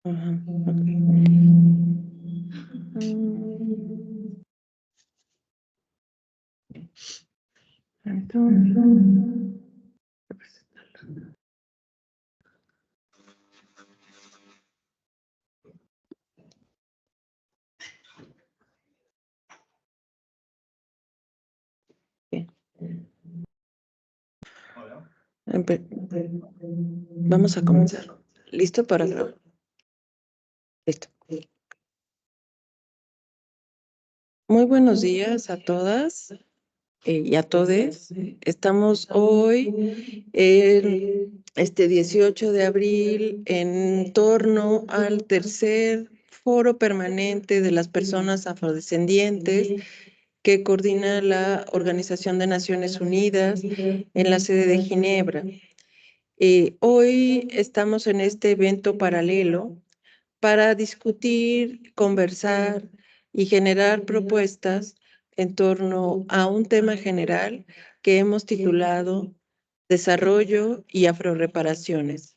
Ajá, ok. Entonces, bien. Vamos a comenzar. ¿Listo para grabar? Listo. Muy buenos días a todas y a todes. Estamos hoy en este 18 de abril en torno al tercer foro permanente de las personas afrodescendientes que coordina la Organización de Naciones Unidas en la sede de Ginebra. Hoy estamos en este evento paralelo para discutir, conversar y generar propuestas en torno a un tema general que hemos titulado Desarrollo y Afroreparaciones,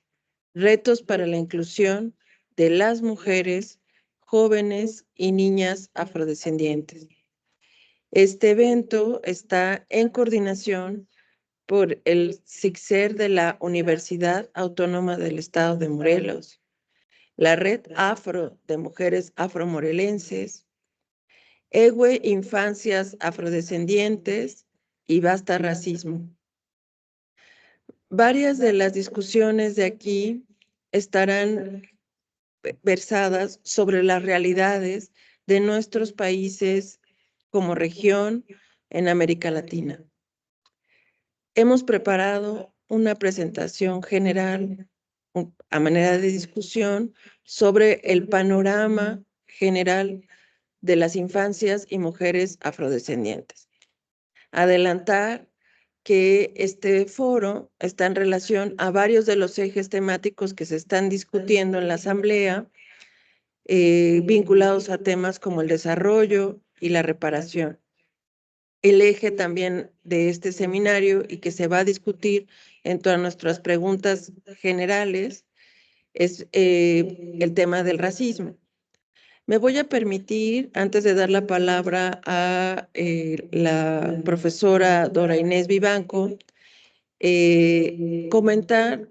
retos para la inclusión de las mujeres, jóvenes y niñas afrodescendientes. Este evento está en coordinación por el SICSER de la Universidad Autónoma del Estado de Morelos, la Red Afro de Mujeres Afromorelenses, EWE Infancias Afrodescendientes y Basta Racismo. Varias de las discusiones de aquí estarán versadas sobre las realidades de nuestros países como región en América Latina. Hemos preparado una presentación general a manera de discusión sobre el panorama general de las infancias y mujeres afrodescendientes. Adelantar que este foro está en relación a varios de los ejes temáticos que se están discutiendo en la Asamblea, vinculados a temas como el desarrollo y la reparación. El eje también de este seminario y que se va a discutir en todas nuestras preguntas generales es el tema del racismo. Me voy a permitir, antes de dar la palabra a la profesora Dora Inés Vivanco, comentar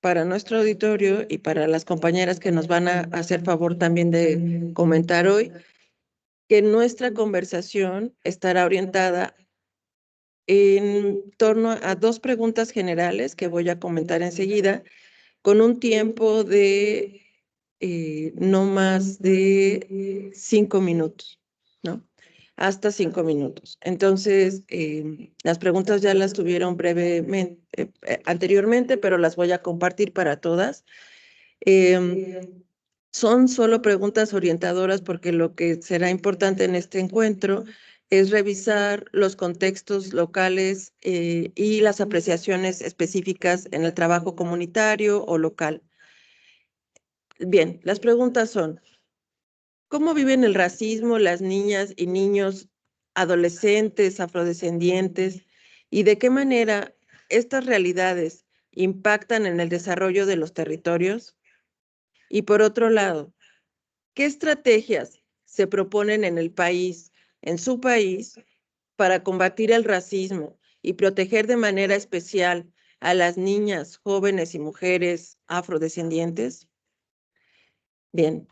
para nuestro auditorio y para las compañeras que nos van a hacer favor también de comentar hoy, que nuestra conversación estará orientada en torno a dos preguntas generales que voy a comentar enseguida, con un tiempo de no más de 5 minutos, ¿no? Hasta 5 minutos. Entonces, las preguntas ya las tuvieron brevemente, anteriormente, pero las voy a compartir para todas. Son solo preguntas orientadoras porque lo que será importante en este encuentro es revisar los contextos locales y las apreciaciones específicas en el trabajo comunitario o local. Bien, las preguntas son, ¿cómo viven el racismo las niñas y niños adolescentes afrodescendientes y de qué manera estas realidades impactan en el desarrollo de los territorios? Y por otro lado, ¿qué estrategias se proponen en el país, en su país, para combatir el racismo y proteger de manera especial a las niñas, jóvenes y mujeres afrodescendientes? Bien,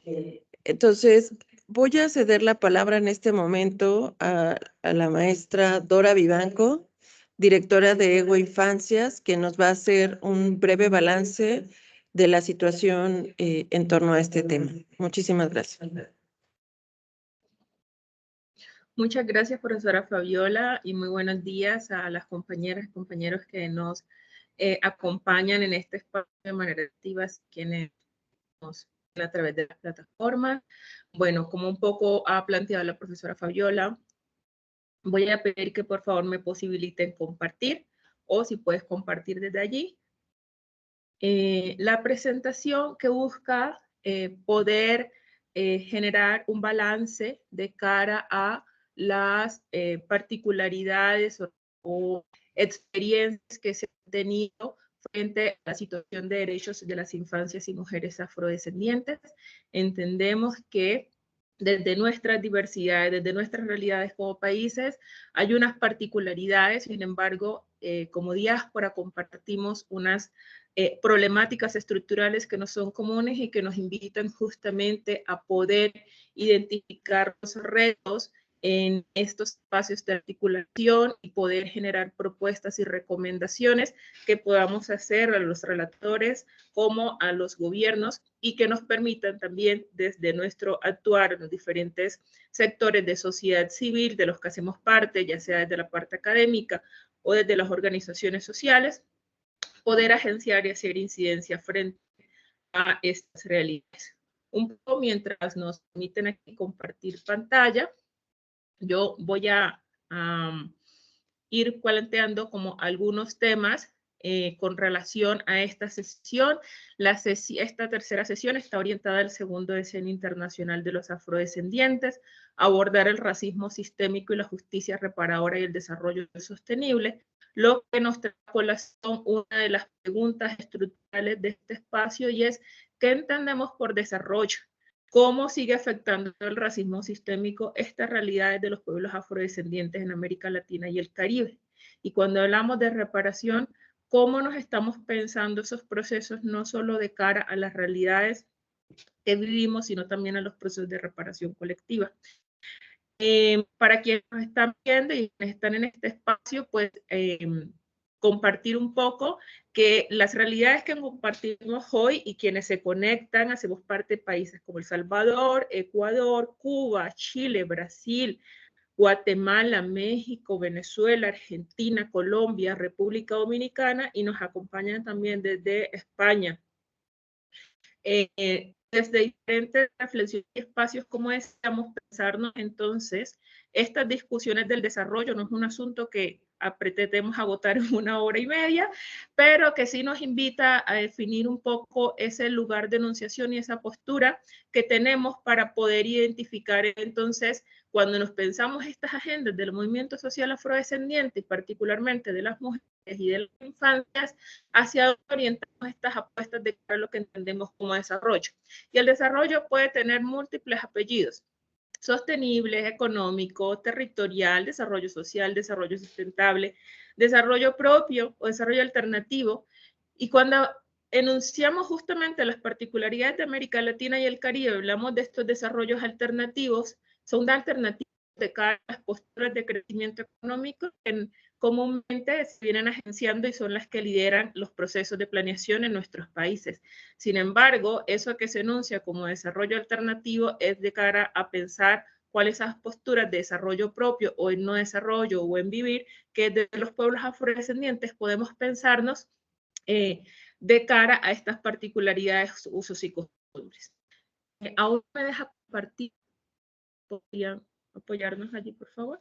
entonces voy a ceder la palabra en este momento a la maestra Dora Vivanco, directora de EWE Infancias, que nos va a hacer un breve balance de la situación en torno a este tema. Muchísimas gracias. Muchas gracias, profesora Fabiola, y muy buenos días a las compañeras y compañeros que nos acompañan en este espacio de manera activa, quienes nos ven a través de las plataformas. Bueno, como un poco ha planteado la profesora Fabiola, voy a pedir que por favor me posibiliten compartir, o si puedes compartir desde allí. La presentación que busca poder generar un balance de cara a las particularidades o experiencias que se han tenido frente a la situación de derechos de las infancias y mujeres afrodescendientes. Entendemos que desde nuestras diversidades, desde nuestras realidades como países, hay unas particularidades, sin embargo, como diáspora compartimos unas problemáticas estructurales que nos son comunes y que nos invitan justamente a poder identificar los retos en estos espacios de articulación y poder generar propuestas y recomendaciones que podamos hacer a los relatores como a los gobiernos y que nos permitan también desde nuestro actuar en los diferentes sectores de sociedad civil de los que hacemos parte, ya sea desde la parte académica o desde las organizaciones sociales, poder agenciar y hacer incidencia frente a estas realidades. Un poco mientras nos permiten aquí compartir pantalla, yo voy a ir planteando como algunos temas con relación a esta sesión. Esta tercera sesión está orientada al segundo decenio internacional de los afrodescendientes, abordar el racismo sistémico y la justicia reparadora y el desarrollo sostenible, lo que nos trae a colación una de las preguntas estructurales de este espacio y es, ¿qué entendemos por desarrollo? ¿Cómo sigue afectando el racismo sistémico estas realidades de los pueblos afrodescendientes en América Latina y el Caribe? Y cuando hablamos de reparación, ¿cómo nos estamos pensando esos procesos no solo de cara a las realidades que vivimos, sino también a los procesos de reparación colectiva? Para quienes nos están viendo y quienes están en este espacio, pues compartir un poco que las realidades que compartimos hoy y quienes se conectan, hacemos parte de países como El Salvador, Ecuador, Cuba, Chile, Brasil, Guatemala, México, Venezuela, Argentina, Colombia, República Dominicana y nos acompañan también desde España. Desde diferentes reflexiones y espacios como deseamos pensarnos entonces, estas discusiones del desarrollo no es un asunto que pretendemos agotar en 1 hora y media, pero que sí nos invita a definir un poco ese lugar de enunciación y esa postura que tenemos para poder identificar entonces cuando nos pensamos estas agendas del movimiento social afrodescendiente y particularmente de las mujeres y de las infancias, hacia dónde orientamos estas apuestas de lo que entendemos como desarrollo. Y el desarrollo puede tener múltiples apellidos: sostenible, económico, territorial, desarrollo social, desarrollo sustentable, desarrollo propio o desarrollo alternativo. Y cuando enunciamos justamente las particularidades de América Latina y el Caribe, hablamos de estos desarrollos alternativos, son alternativas de cara a las posturas de crecimiento económico que comúnmente se vienen agenciando y son las que lideran los procesos de planeación en nuestros países. Sin embargo, eso que se enuncia como desarrollo alternativo es de cara a pensar cuáles son las posturas de desarrollo propio o en no desarrollo o en vivir que desde los pueblos afrodescendientes podemos pensarnos de cara a estas particularidades, usos y costumbres. ¿Aún me deja compartir? ¿Podrían apoyarnos allí, por favor?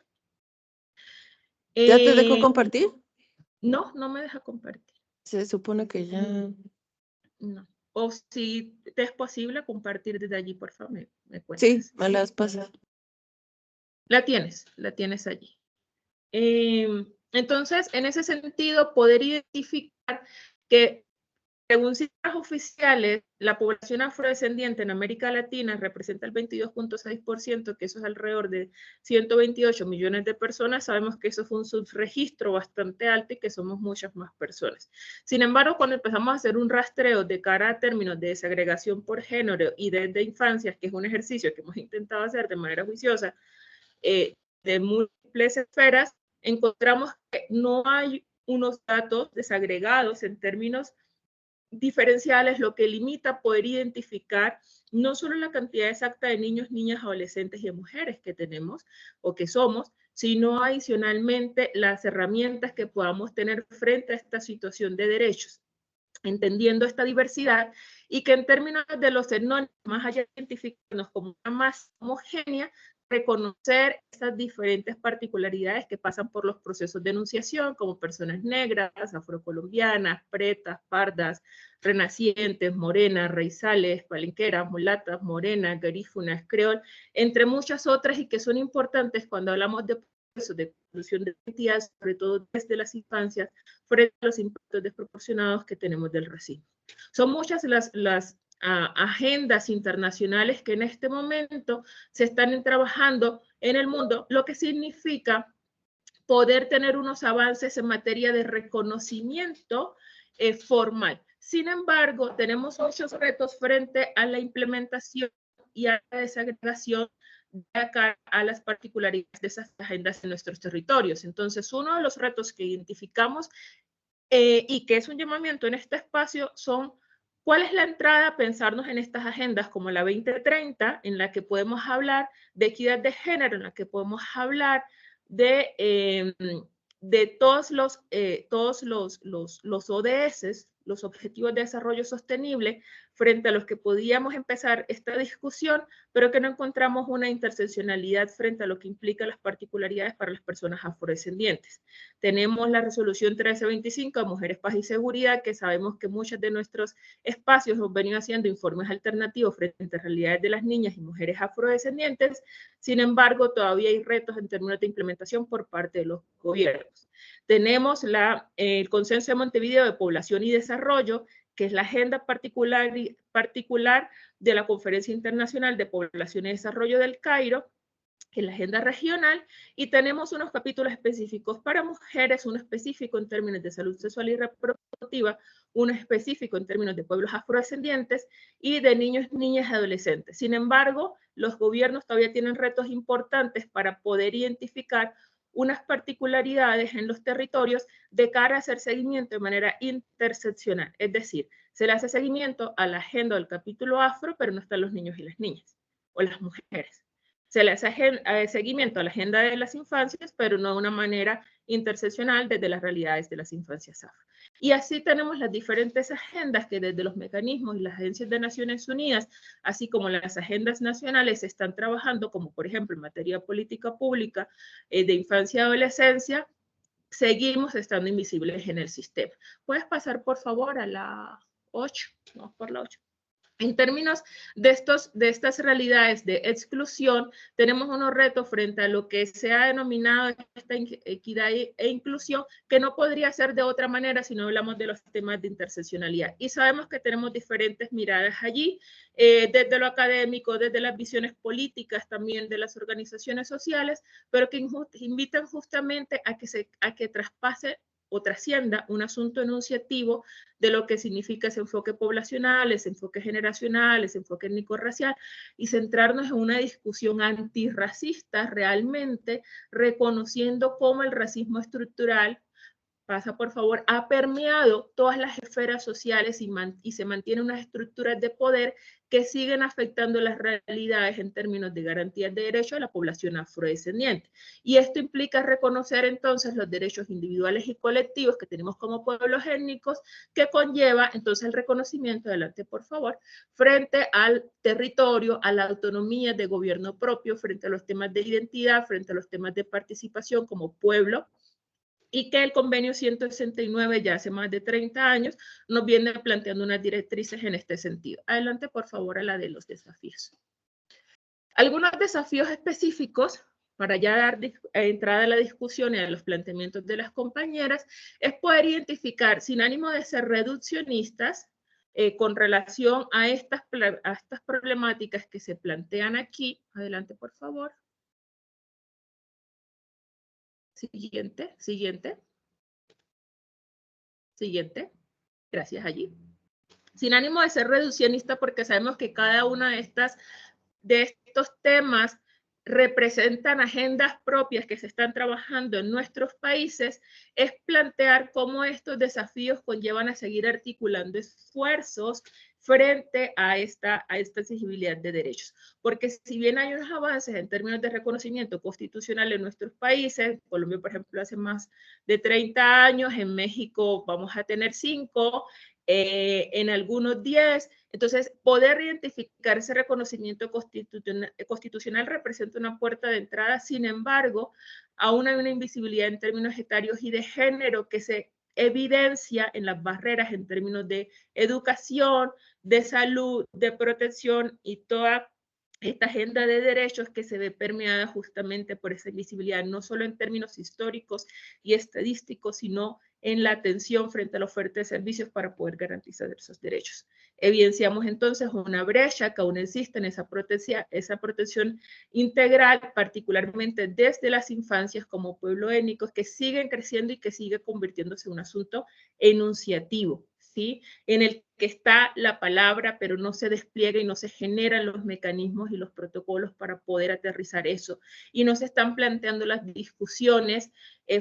¿Ya te dejo compartir? No, no me deja compartir. Se supone que ya... No. O si te es posible compartir desde allí, por favor, me cuentas. Sí, me las pasas. La tienes allí. Entonces, en ese sentido, poder identificar que según cifras oficiales, la población afrodescendiente en América Latina representa el 22.6%, que eso es alrededor de 128 millones de personas. Sabemos que eso fue un subregistro bastante alto y que somos muchas más personas. Sin embargo, cuando empezamos a hacer un rastreo de cara a términos de desagregación por género y desde infancias, que es un ejercicio que hemos intentado hacer de manera juiciosa, de múltiples esferas, encontramos que no hay unos datos desagregados en términos diferenciales, lo que limita poder identificar no solo la cantidad exacta de niños, niñas, adolescentes y mujeres que tenemos o que somos, sino adicionalmente las herramientas que podamos tener frente a esta situación de derechos, entendiendo esta diversidad y que en términos de los sinónimos, más allá de identificarnos como una masa homogénea, reconocer esas diferentes particularidades que pasan por los procesos de enunciación, como personas negras, afrocolombianas, pretas, pardas, renacientes, morenas, raizales, palenqueras, mulatas, morenas, garífunas, creol, entre muchas otras y que son importantes cuando hablamos de de construcción de identidad, sobre todo desde las infancias, frente a los impactos desproporcionados que tenemos del racismo. Son muchas las agendas internacionales que en este momento se están trabajando en el mundo, lo que significa poder tener unos avances en materia de reconocimiento formal. Sin embargo, tenemos muchos retos frente a la implementación y a la desagregación de acá a las particularidades de esas agendas en nuestros territorios. Entonces, uno de los retos que identificamos y que es un llamamiento en este espacio son cuál es la entrada a pensarnos en estas agendas como la 2030, en la que podemos hablar de equidad de género, en la que podemos hablar de todos los ODS, los Objetivos de Desarrollo Sostenible, frente a los que podíamos empezar esta discusión, pero que no encontramos una interseccionalidad frente a lo que implica las particularidades para las personas afrodescendientes. Tenemos la resolución 1325 de Mujeres, Paz y Seguridad, que sabemos que muchos de nuestros espacios hemos venido haciendo informes alternativos frente a realidades de las niñas y mujeres afrodescendientes. Sin embargo, todavía hay retos en términos de implementación por parte de los gobiernos. Tenemos el Consenso de Montevideo de Población y Desarrollo, que es la agenda particular de la Conferencia Internacional de Población y Desarrollo del Cairo, que es la agenda regional, y tenemos unos capítulos específicos para mujeres, uno específico en términos de salud sexual y reproductiva, uno específico en términos de pueblos afrodescendientes y de niños, niñas y adolescentes. Sin embargo, los gobiernos todavía tienen retos importantes para poder identificar unas particularidades en los territorios de cara a hacer seguimiento de manera interseccional. Es decir, se le hace seguimiento a la agenda del capítulo afro, pero no están los niños y las niñas o las mujeres. Se le hace seguimiento a la agenda de las infancias, pero no de una manera interseccional desde las realidades de las infancias afro. Y así tenemos las diferentes agendas que desde los mecanismos y las agencias de Naciones Unidas, así como las agendas nacionales, están trabajando, como por ejemplo en materia de política pública de infancia y adolescencia, seguimos estando invisibles en el sistema. ¿Puedes pasar, por favor, a la 8? Vamos por la 8. En términos de estas realidades de exclusión, tenemos unos retos frente a lo que se ha denominado esta equidad e inclusión, que no podría ser de otra manera si no hablamos de los temas de interseccionalidad. Y sabemos que tenemos diferentes miradas allí, desde lo académico, desde las visiones políticas también de las organizaciones sociales, pero que invitan justamente a que traspase o trascienda un asunto enunciativo de lo que significa ese enfoque poblacional, ese enfoque generacional, ese enfoque étnico-racial, y centrarnos en una discusión antirracista realmente, reconociendo cómo el racismo estructural, pasa por favor, ha permeado todas las esferas sociales y se mantiene unas estructuras de poder que siguen afectando las realidades en términos de garantías de derechos a la población afrodescendiente. Y esto implica reconocer entonces los derechos individuales y colectivos que tenemos como pueblos étnicos, que conlleva entonces el reconocimiento, adelante por favor, frente al territorio, a la autonomía de gobierno propio, frente a los temas de identidad, frente a los temas de participación como pueblo, y que el convenio 169 ya hace más de 30 años nos viene planteando unas directrices en este sentido. Adelante, por favor, a la de los desafíos. Algunos desafíos específicos para ya dar entrada a la discusión y a los planteamientos de las compañeras es poder identificar, sin ánimo de ser reduccionistas, con relación a estas problemáticas que se plantean aquí. Adelante, por favor. Siguiente. Gracias, allí. Sin ánimo de ser reduccionista, porque sabemos que cada una de estos temas representan agendas propias que se están trabajando en nuestros países, es plantear cómo estos desafíos conllevan a seguir articulando esfuerzos frente a esta exigibilidad de derechos. Porque si bien hay unos avances en términos de reconocimiento constitucional en nuestros países, en Colombia, por ejemplo, hace más de 30 años, en México vamos a tener 5, en algunos 10, entonces poder identificar ese reconocimiento constitucional representa una puerta de entrada. Sin embargo, aún hay una invisibilidad en términos etarios y de género que se evidencia en las barreras en términos de educación, de salud, de protección y toda esta agenda de derechos que se ve permeada justamente por esa invisibilidad, no solo en términos históricos y estadísticos, sino en la atención frente a la oferta de servicios para poder garantizar esos derechos. Evidenciamos entonces una brecha que aún existe en esa protección integral, particularmente desde las infancias como pueblo étnicos, que siguen creciendo y que sigue convirtiéndose en un asunto enunciativo, ¿sí? En el que está la palabra, pero no se despliega y no se generan los mecanismos y los protocolos para poder aterrizar eso. Y no se están planteando las discusiones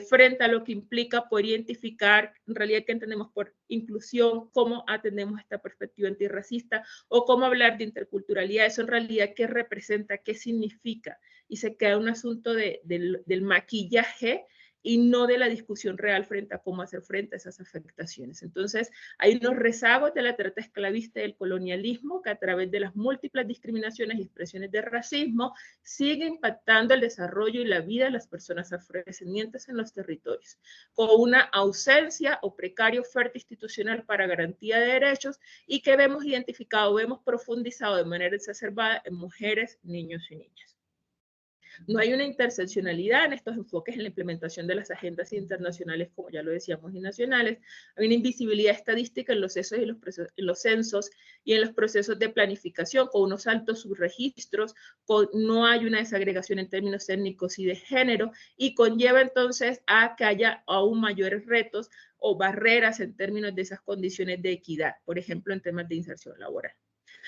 frente a lo que implica poder identificar en realidad qué entendemos por inclusión, cómo atendemos esta perspectiva antirracista o cómo hablar de interculturalidad. Eso en realidad qué representa, qué significa. Y se queda un asunto del maquillaje y no de la discusión real frente a cómo hacer frente a esas afectaciones. Entonces, hay unos rezagos de la trata esclavista y del colonialismo que a través de las múltiples discriminaciones y expresiones de racismo sigue impactando el desarrollo y la vida de las personas afrodescendientes en los territorios, con una ausencia o precaria oferta institucional para garantía de derechos y que vemos identificado, vemos profundizado de manera exacerbada en mujeres, niños y niñas. No hay una interseccionalidad en estos enfoques en la implementación de las agendas internacionales, como ya lo decíamos, y nacionales. Hay una invisibilidad estadística en los censos y en los procesos de planificación, con unos altos subregistros, no hay una desagregación en términos étnicos y de género, y conlleva entonces a que haya aún mayores retos o barreras en términos de esas condiciones de equidad, por ejemplo, en temas de inserción laboral.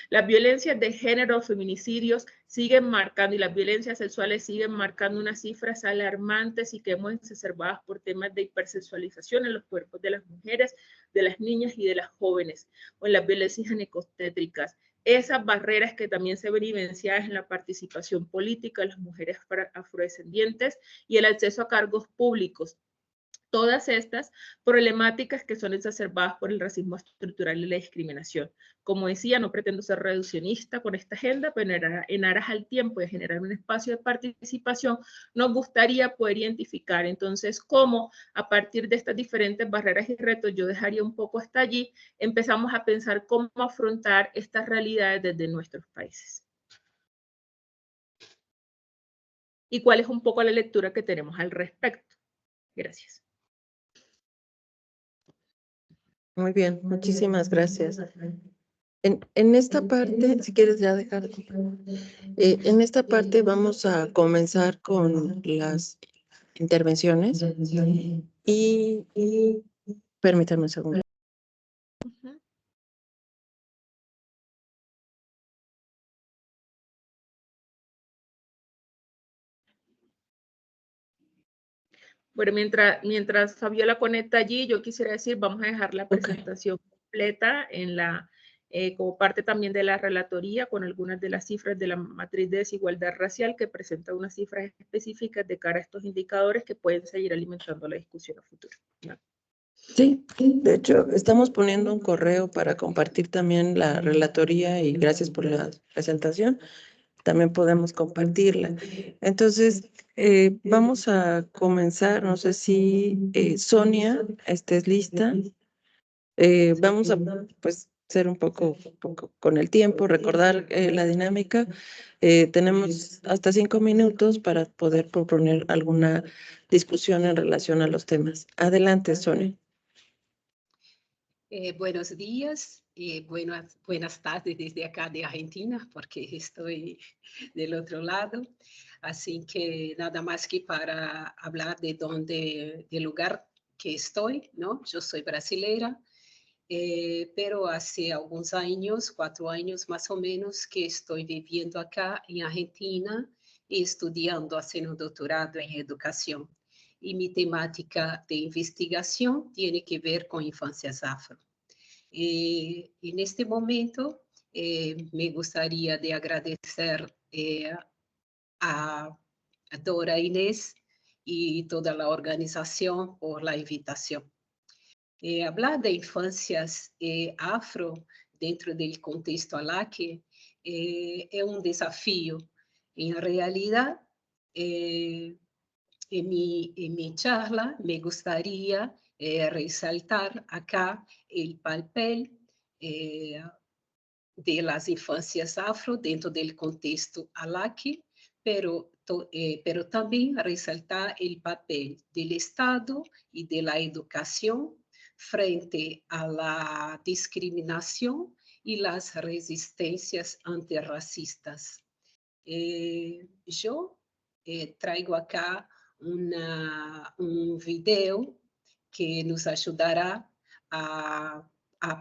Las violencias de género, feminicidios siguen marcando y las violencias sexuales siguen marcando unas cifras alarmantes y que hemos exacerbadas por temas de hipersexualización en los cuerpos de las mujeres, de las niñas y de las jóvenes, o en las violencias ginecobstétricas. Esas barreras que también se ven evidenciadas en la participación política de las mujeres afrodescendientes y el acceso a cargos públicos. Todas estas problemáticas que son exacerbadas por el racismo estructural y la discriminación. Como decía, no pretendo ser reduccionista con esta agenda, pero en aras al tiempo de generar un espacio de participación, nos gustaría poder identificar entonces cómo a partir de estas diferentes barreras y retos, yo dejaría un poco hasta allí, empezamos a pensar cómo afrontar estas realidades desde nuestros países. Y cuál es un poco la lectura que tenemos al respecto. Gracias. Muy bien, muchísimas gracias. En esta parte, si quieres ya dejar, en esta parte vamos a comenzar con las intervenciones y permítanme un segundo. Bueno, mientras Fabiola conecta allí, yo quisiera decir, vamos a dejar la presentación completa en como parte también de la relatoría con algunas de las cifras de la matriz de desigualdad racial que presenta unas cifras específicas de cara a estos indicadores que pueden seguir alimentando la discusión a futuro. ¿No? Sí, de hecho, estamos poniendo un correo para compartir también la relatoría y gracias por la presentación. También podemos compartirla. Entonces, vamos a comenzar. No sé si Sonia estés lista. Vamos a pues ser un poco con el tiempo, recordar la dinámica. Tenemos hasta 5 minutos para poder proponer alguna discusión en relación a los temas. Adelante, Sonia. Buenos días y buenas tardes desde acá de Argentina, porque estoy del otro lado. Así que nada más que para hablar del lugar que estoy, ¿no? Yo soy brasileira, pero hace algunos años, 4 años más o menos, que estoy viviendo acá en Argentina y estudiando, haciendo un doctorado en educación. Y mi temática de investigación tiene que ver con infancias afro. En este momento me gustaría de agradecer a Dora Inés y toda la organización por la invitación. Hablar de infancias afro dentro del contexto ALAC es un desafío. En realidad, en mi charla me gustaría resaltar acá el papel de las infancias afro dentro del contexto ALAC, pero también resaltar el papel del Estado y de la educación frente a la discriminación y las resistencias antirracistas. Yo traigo acá un video que nos ayudará a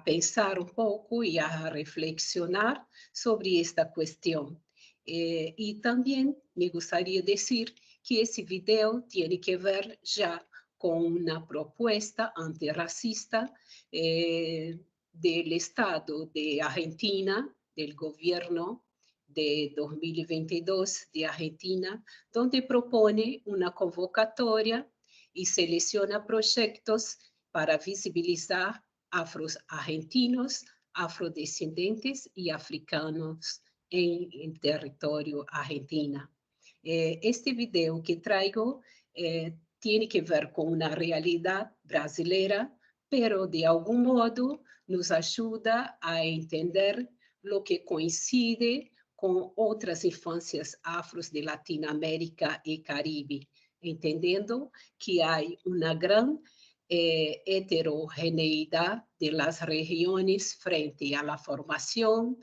pensar un poco y a reflexionar sobre esta cuestión. Y también me gustaría decir que ese video tiene que ver ya con una propuesta antirracista del Estado de Argentina, del gobierno de 2022 de Argentina, donde propone una convocatoria y selecciona proyectos para visibilizar afro-argentinos, afrodescendentes y africanos en el territorio argentino. Este video que traigo tiene que ver con una realidad brasileña, pero de algún modo nos ayuda a entender lo que coincide con otras infancias afros de Latinoamérica y Caribe, entendiendo que hay una gran heterogeneidad de las regiones frente a la formación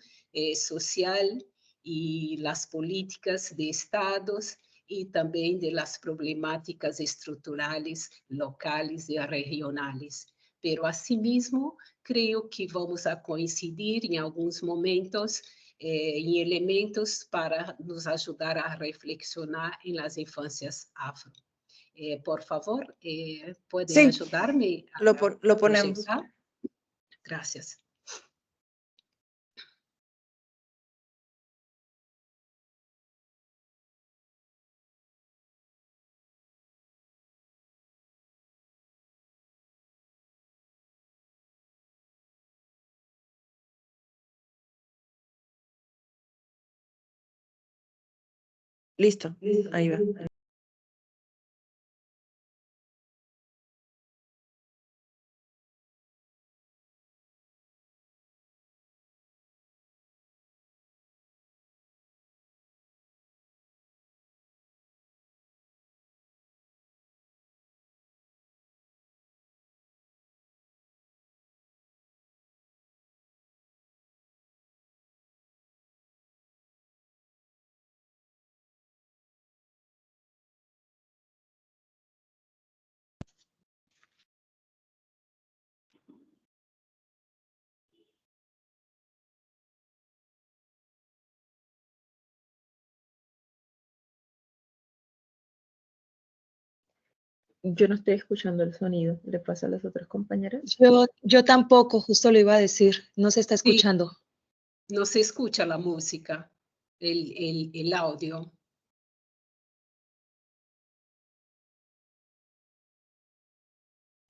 social y las políticas de estados y también de las problemáticas estructurales locales y regionales. Pero asimismo, creo que vamos a coincidir en algunos momentos en elementos para nos ayudar a reflexionar en las infancias afro. Por favor, ¿pueden Sí, ayudarme a lo ponemos. proyectar? Gracias. Listo, ahí va. Yo no estoy escuchando el sonido. ¿Le pasa a las otras compañeras? Yo tampoco, justo lo iba a decir, no se está escuchando. Sí, no se escucha la música, el audio.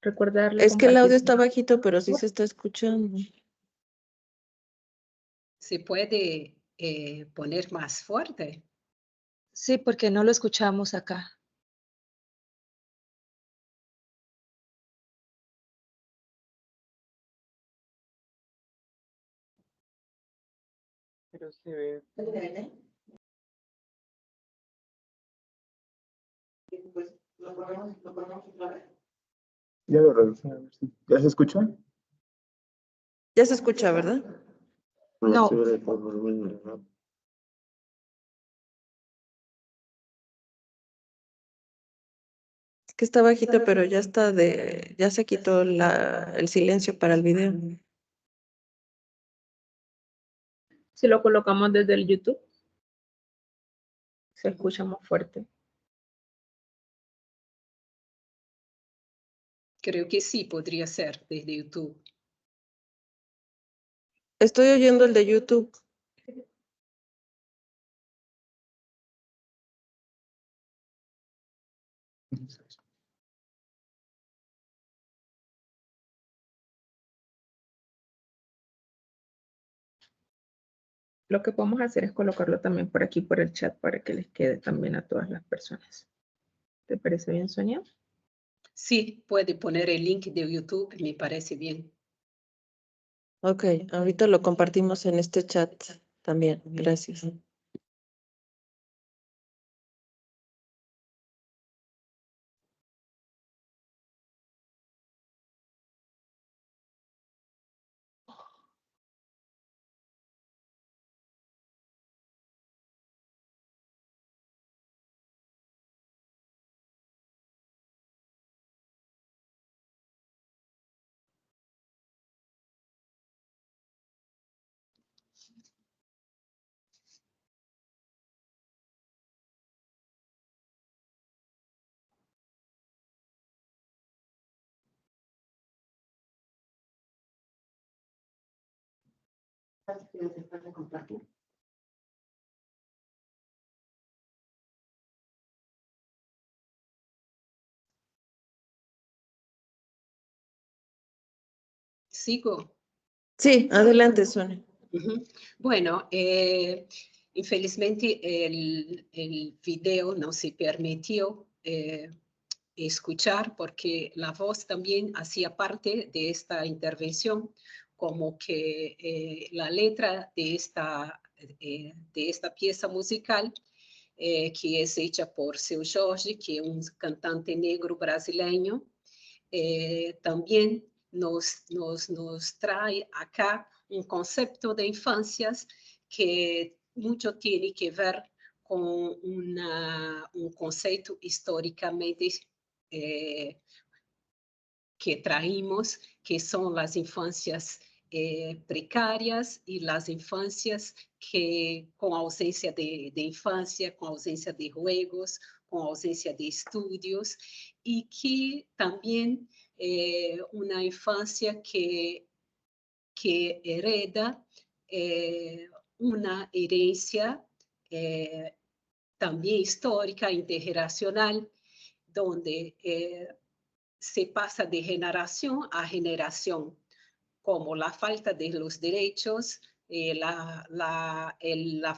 Recuerda darle Es que el audio compartir. está bajito, pero sí se está escuchando. ¿Se puede poner más fuerte? Sí, porque no lo escuchamos acá. Pero se ve. Ya lo revisé, a ver si. ¿Ya se escucha? Ya se escucha, ¿verdad? No. Es que está bajito, pero ya está ya se quitó el silencio para el video. Si lo colocamos desde el YouTube, se escucha más fuerte. Creo que sí, podría ser desde YouTube. Estoy oyendo el de YouTube. Lo que podemos hacer es colocarlo también por aquí, por el chat, para que les quede también a todas las personas. ¿Te parece bien, Sonia? Sí, puede poner el link de YouTube, me parece bien. Ok, ahorita lo compartimos en este chat también. Gracias. Sigo. Sí, adelante, Sonia. Bueno, infelizmente el video no se permitió escuchar porque la voz también hacía parte de esta intervención, como que la letra de esta pieza musical, que es hecha por Seu Jorge, que es un cantante negro brasileño, también nos trae acá un concepto de infancias que mucho tiene que ver con un concepto históricamente que traímos, que son las infancias precarias y las infancias que con ausencia de infancia, con ausencia de juegos, con ausencia de estudios, y que también una infancia que hereda una herencia también histórica, intergeneracional, donde se pasa de generación a generación, como la falta de los derechos, la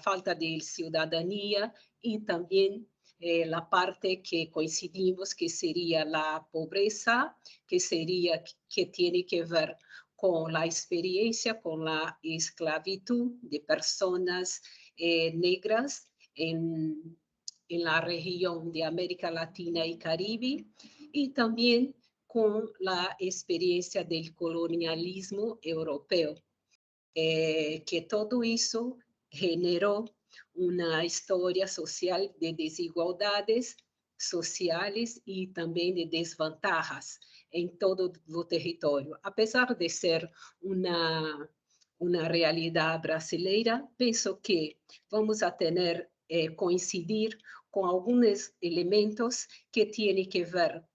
falta de ciudadanía y también la parte que coincidimos que sería la pobreza, que tiene que ver con la experiencia, con la esclavitud de personas negras en la región de América Latina y Caribe, y también con la experiencia del colonialismo europeo, que todo eso generó una historia social de desigualdades sociales y también de desventajas en todo el territorio. A pesar de ser una realidad brasileira, pienso que vamos a tener coincidir con algunos elementos que tienen que ver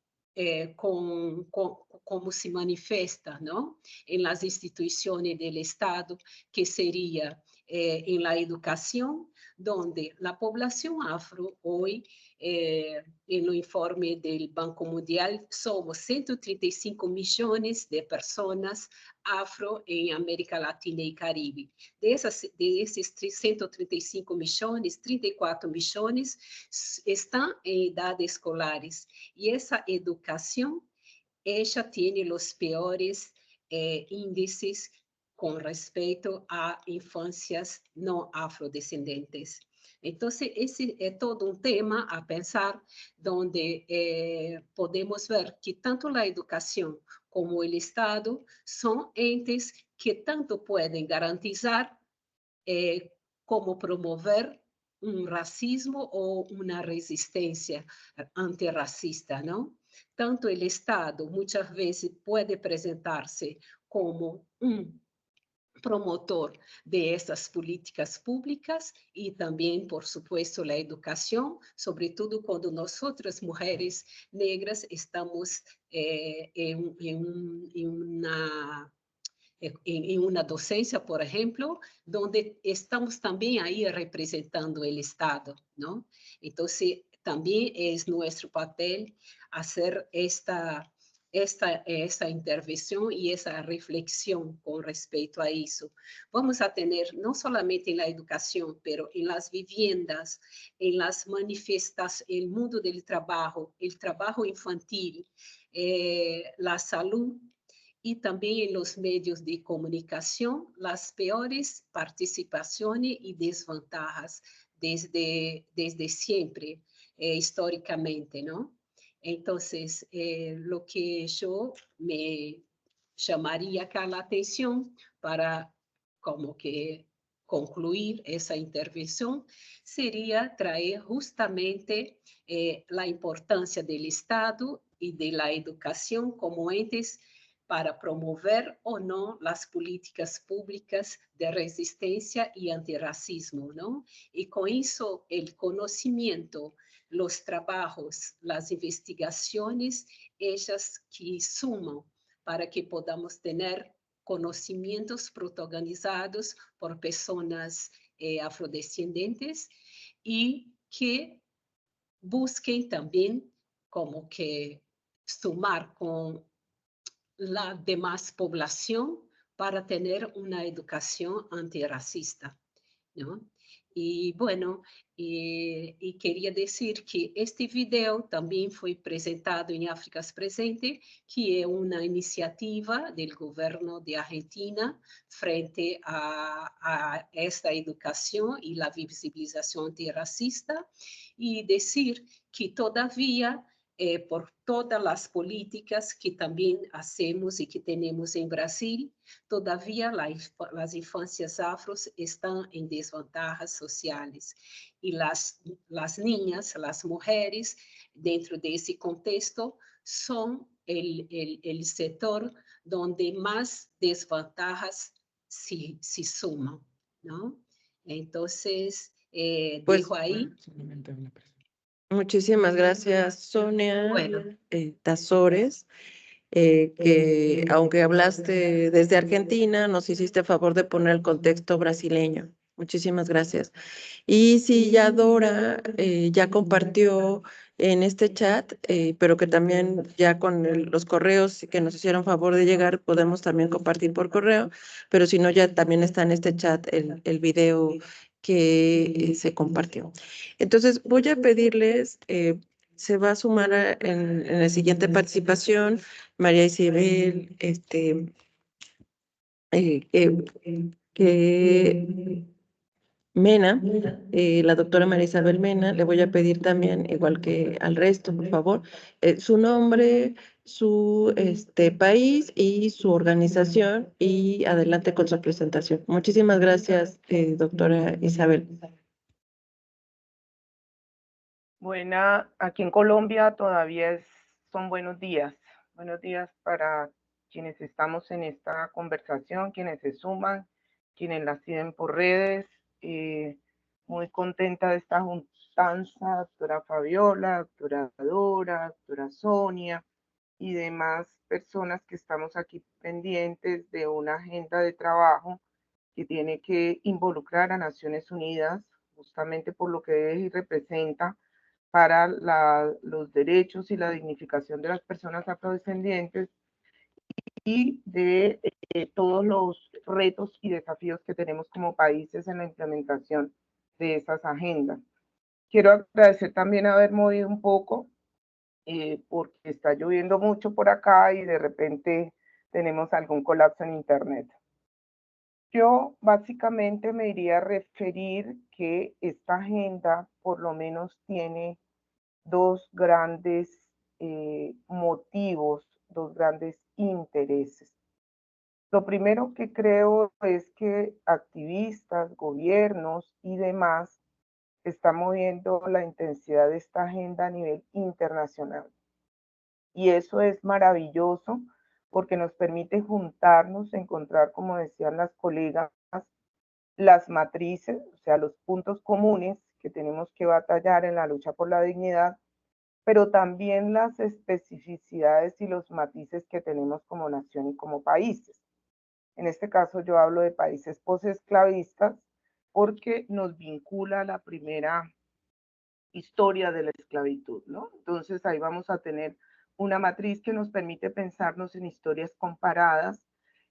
con cómo se manifiesta, ¿no? En las instituciones del Estado, que sería en la educación, donde la población afro hoy, en el informe del Banco Mundial, somos 135 millones de personas afro en América Latina y Caribe. De esos 135 millones, 34 millones están en edad escolares. Y esa educación, ella tiene los peores índices con respecto a infancias no afrodescendentes. Entonces, ese es todo un tema a pensar, donde podemos ver que tanto la educación como el Estado son entes que tanto pueden garantizar como promover un racismo o una resistencia antirracista, ¿no? Tanto el Estado muchas veces puede presentarse como un promotor de estas políticas públicas y también, por supuesto, la educación, sobre todo cuando nosotras, mujeres negras, estamos en una docencia, por ejemplo, donde estamos también ahí representando el Estado, ¿no? Entonces, también es nuestro papel hacer esta intervención y esa reflexión con respecto a eso. Vamos a tener no solamente en la educación, pero en las viviendas, en las manifestaciones, el mundo del trabajo, el trabajo infantil, la salud y también en los medios de comunicación las peores participaciones y desventajas desde siempre, históricamente, ¿no? Entonces, lo que yo me llamaría acá la atención para como que concluir esa intervención sería traer justamente la importancia del Estado y de la educación como entes para promover o no las políticas públicas de resistencia y antirracismo, ¿no? Y con eso el conocimiento, los trabajos, las investigaciones, ellas que suman para que podamos tener conocimientos protagonizados por personas afrodescendentes y que busquen también como que sumar con la demás población para tener una educación antirracista, ¿no? Y bueno, y quería decir que este video también fue presentado en África Presente, que es una iniciativa del gobierno de Argentina frente a esta educación y la visibilización antirracista, y decir que todavía por todas las políticas que también hacemos y que tenemos en Brasil, todavía las infancias afros están en desventajas sociales. Y las niñas, las mujeres, dentro de ese contexto, son el sector donde más desventajas se suman, ¿no? Entonces, Pues, dejo ahí. muchísimas gracias, Sonia Bueno. Tazores, que aunque hablaste desde Argentina, nos hiciste favor de poner el contexto brasileño. Muchísimas gracias. Y sí, ya Dora ya compartió en este chat, pero que también ya con los correos que nos hicieron favor de llegar, podemos también compartir por correo, pero si no, ya también está en este chat el video que se compartió. Entonces, voy a pedirles, se va a sumar en la siguiente participación María Isabel, que Mena, la doctora María Isabel Mena, le voy a pedir también, igual que al resto, por favor, su nombre, su país y su organización, y adelante con su presentación. Muchísimas gracias, doctora Isabel. Aquí en Colombia todavía son buenos días. Buenos días para quienes estamos en esta conversación, quienes se suman, quienes la siguen por redes. Muy contenta de esta juntanza, doctora Fabiola, doctora Dora, doctora Sonia y demás personas que estamos aquí pendientes de una agenda de trabajo que tiene que involucrar a Naciones Unidas, justamente por lo que es y representa para los derechos y la dignificación de las personas afrodescendientes y de todos los retos y desafíos que tenemos como países en la implementación de esas agendas. Quiero agradecer también haber movido un poco, porque está lloviendo mucho por acá y de repente tenemos algún colapso en internet. Yo básicamente me iría a referir que esta agenda por lo menos tiene dos grandes motivos, dos grandes intereses. Lo primero que creo es que activistas, gobiernos y demás están moviendo la intensidad de esta agenda a nivel internacional. Y eso es maravilloso porque nos permite juntarnos, encontrar, como decían las colegas, las matrices, o sea, los puntos comunes que tenemos que batallar en la lucha por la dignidad, pero también las especificidades y los matices que tenemos como nación y como países. En este caso yo hablo de países posesclavistas porque nos vincula a la primera historia de la esclavitud, ¿no? Entonces ahí vamos a tener una matriz que nos permite pensarnos en historias comparadas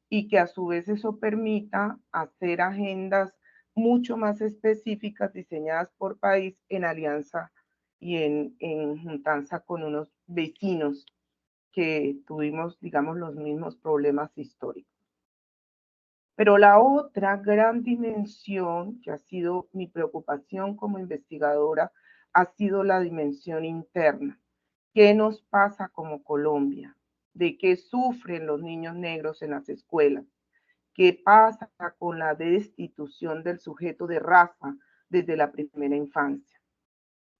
y que a su vez eso permita hacer agendas mucho más específicas diseñadas por país en alianza y en juntanza con unos vecinos que tuvimos, digamos, los mismos problemas históricos. Pero la otra gran dimensión que ha sido mi preocupación como investigadora ha sido la dimensión interna. ¿Qué nos pasa como Colombia? ¿De qué sufren los niños negros en las escuelas? ¿Qué pasa con la destitución del sujeto de raza desde la primera infancia?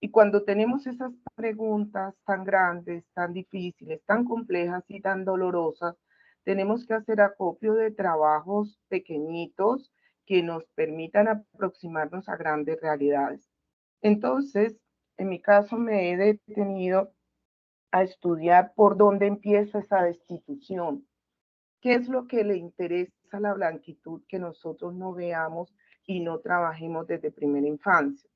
Y cuando tenemos esas preguntas tan grandes, tan difíciles, tan complejas y tan dolorosas, tenemos que hacer acopio de trabajos pequeñitos que nos permitan aproximarnos a grandes realidades. Entonces, en mi caso me he detenido a estudiar por dónde empieza esa destitución. ¿Qué es lo que le interesa a la blanquitud que nosotros no veamos y no trabajemos desde primera infancia?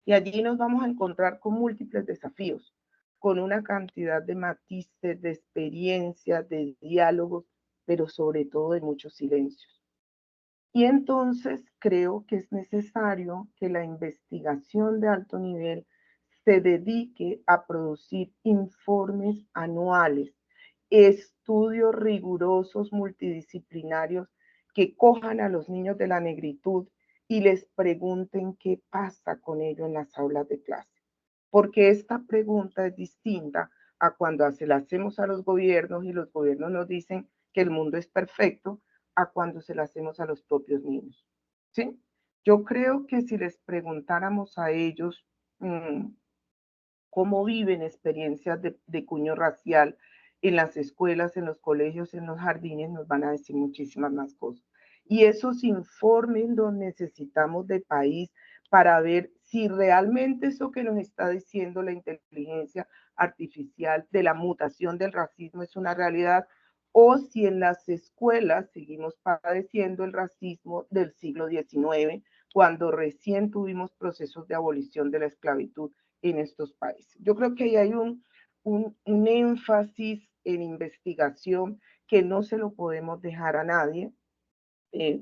Y allí nos vamos a encontrar con múltiples desafíos, con una cantidad de matices, de experiencias, de diálogos, pero sobre todo de muchos silencios. Y entonces creo que es necesario que la investigación de alto nivel se dedique a producir informes anuales, estudios rigurosos multidisciplinarios que cojan a los niños de la negritud y les pregunten qué pasa con ellos en las aulas de clase. Porque esta pregunta es distinta a cuando se la hacemos a los gobiernos y los gobiernos nos dicen que el mundo es perfecto, a cuando se la hacemos a los propios niños. ¿Sí? Yo creo que si les preguntáramos a ellos cómo viven experiencias de cuño racial en las escuelas, en los colegios, en los jardines, nos van a decir muchísimas más cosas. Y esos informes los necesitamos de país para ver si realmente eso que nos está diciendo la inteligencia artificial de la mutación del racismo es una realidad, o si en las escuelas seguimos padeciendo el racismo del siglo XIX, cuando recién tuvimos procesos de abolición de la esclavitud en estos países. Yo creo que ahí hay un énfasis en investigación que no se lo podemos dejar a nadie,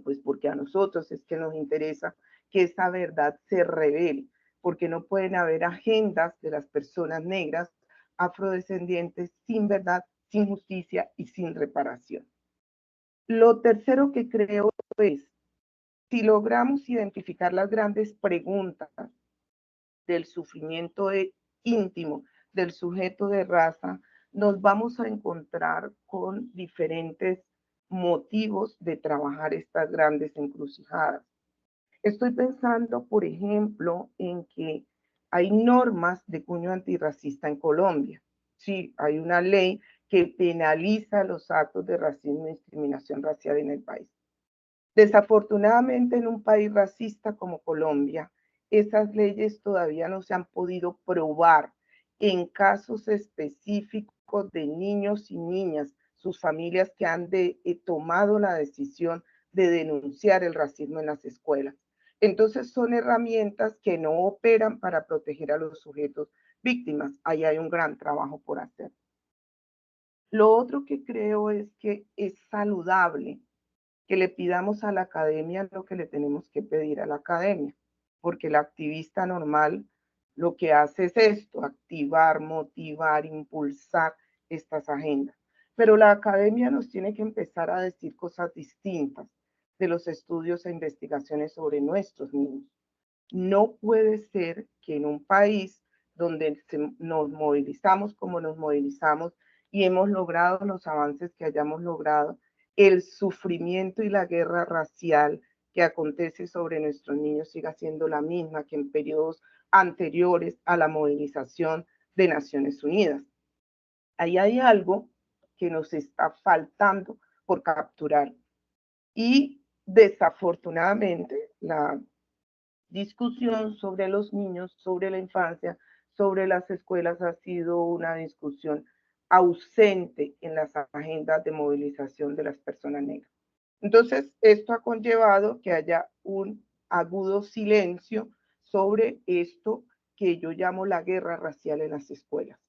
pues porque a nosotros es que nos interesa que esa verdad se revele, porque no pueden haber agendas de las personas negras, afrodescendientes, sin verdad, sin justicia y sin reparación. Lo tercero que creo es, si logramos identificar las grandes preguntas del sufrimiento íntimo del sujeto de raza, nos vamos a encontrar con diferentes motivos de trabajar estas grandes encrucijadas. Estoy pensando, por ejemplo, en que hay normas de cuño antirracista en Colombia. Sí, hay una ley que penaliza los actos de racismo y discriminación racial en el país. Desafortunadamente, en un país racista como Colombia, esas leyes todavía no se han podido probar en casos específicos de niños y niñas, sus familias que han tomado la decisión de denunciar el racismo en las escuelas. Entonces son herramientas que no operan para proteger a los sujetos víctimas. Ahí hay un gran trabajo por hacer. Lo otro que creo es que es saludable que le pidamos a la academia lo que le tenemos que pedir a la academia, porque el activista normal lo que hace es esto, activar, motivar, impulsar estas agendas. Pero la academia nos tiene que empezar a decir cosas distintas de los estudios e investigaciones sobre nuestros niños. No puede ser que en un país donde nos movilizamos como nos movilizamos y hemos logrado los avances que hayamos logrado, el sufrimiento y la guerra racial que acontece sobre nuestros niños siga siendo la misma que en periodos anteriores a la movilización de Naciones Unidas. Ahí hay algo que nos está faltando por capturar. Y desafortunadamente, la discusión sobre los niños, sobre la infancia, sobre las escuelas ha sido una discusión ausente en las agendas de movilización de las personas negras. Entonces, esto ha conllevado que haya un agudo silencio sobre esto que yo llamo la guerra racial en las escuelas,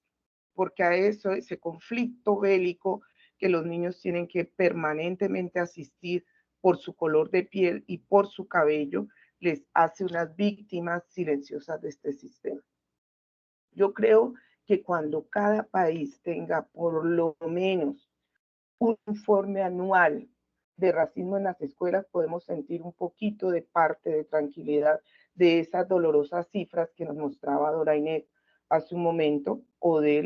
porque a eso, ese conflicto bélico que los niños tienen que permanentemente asistir por su color de piel y por su cabello, les hace unas víctimas silenciosas de este sistema. Yo creo que cuando cada país tenga por lo menos un informe anual de racismo en las escuelas, podemos sentir un poquito de parte de tranquilidad de esas dolorosas cifras que nos mostraba Dora Inés hace un momento, o de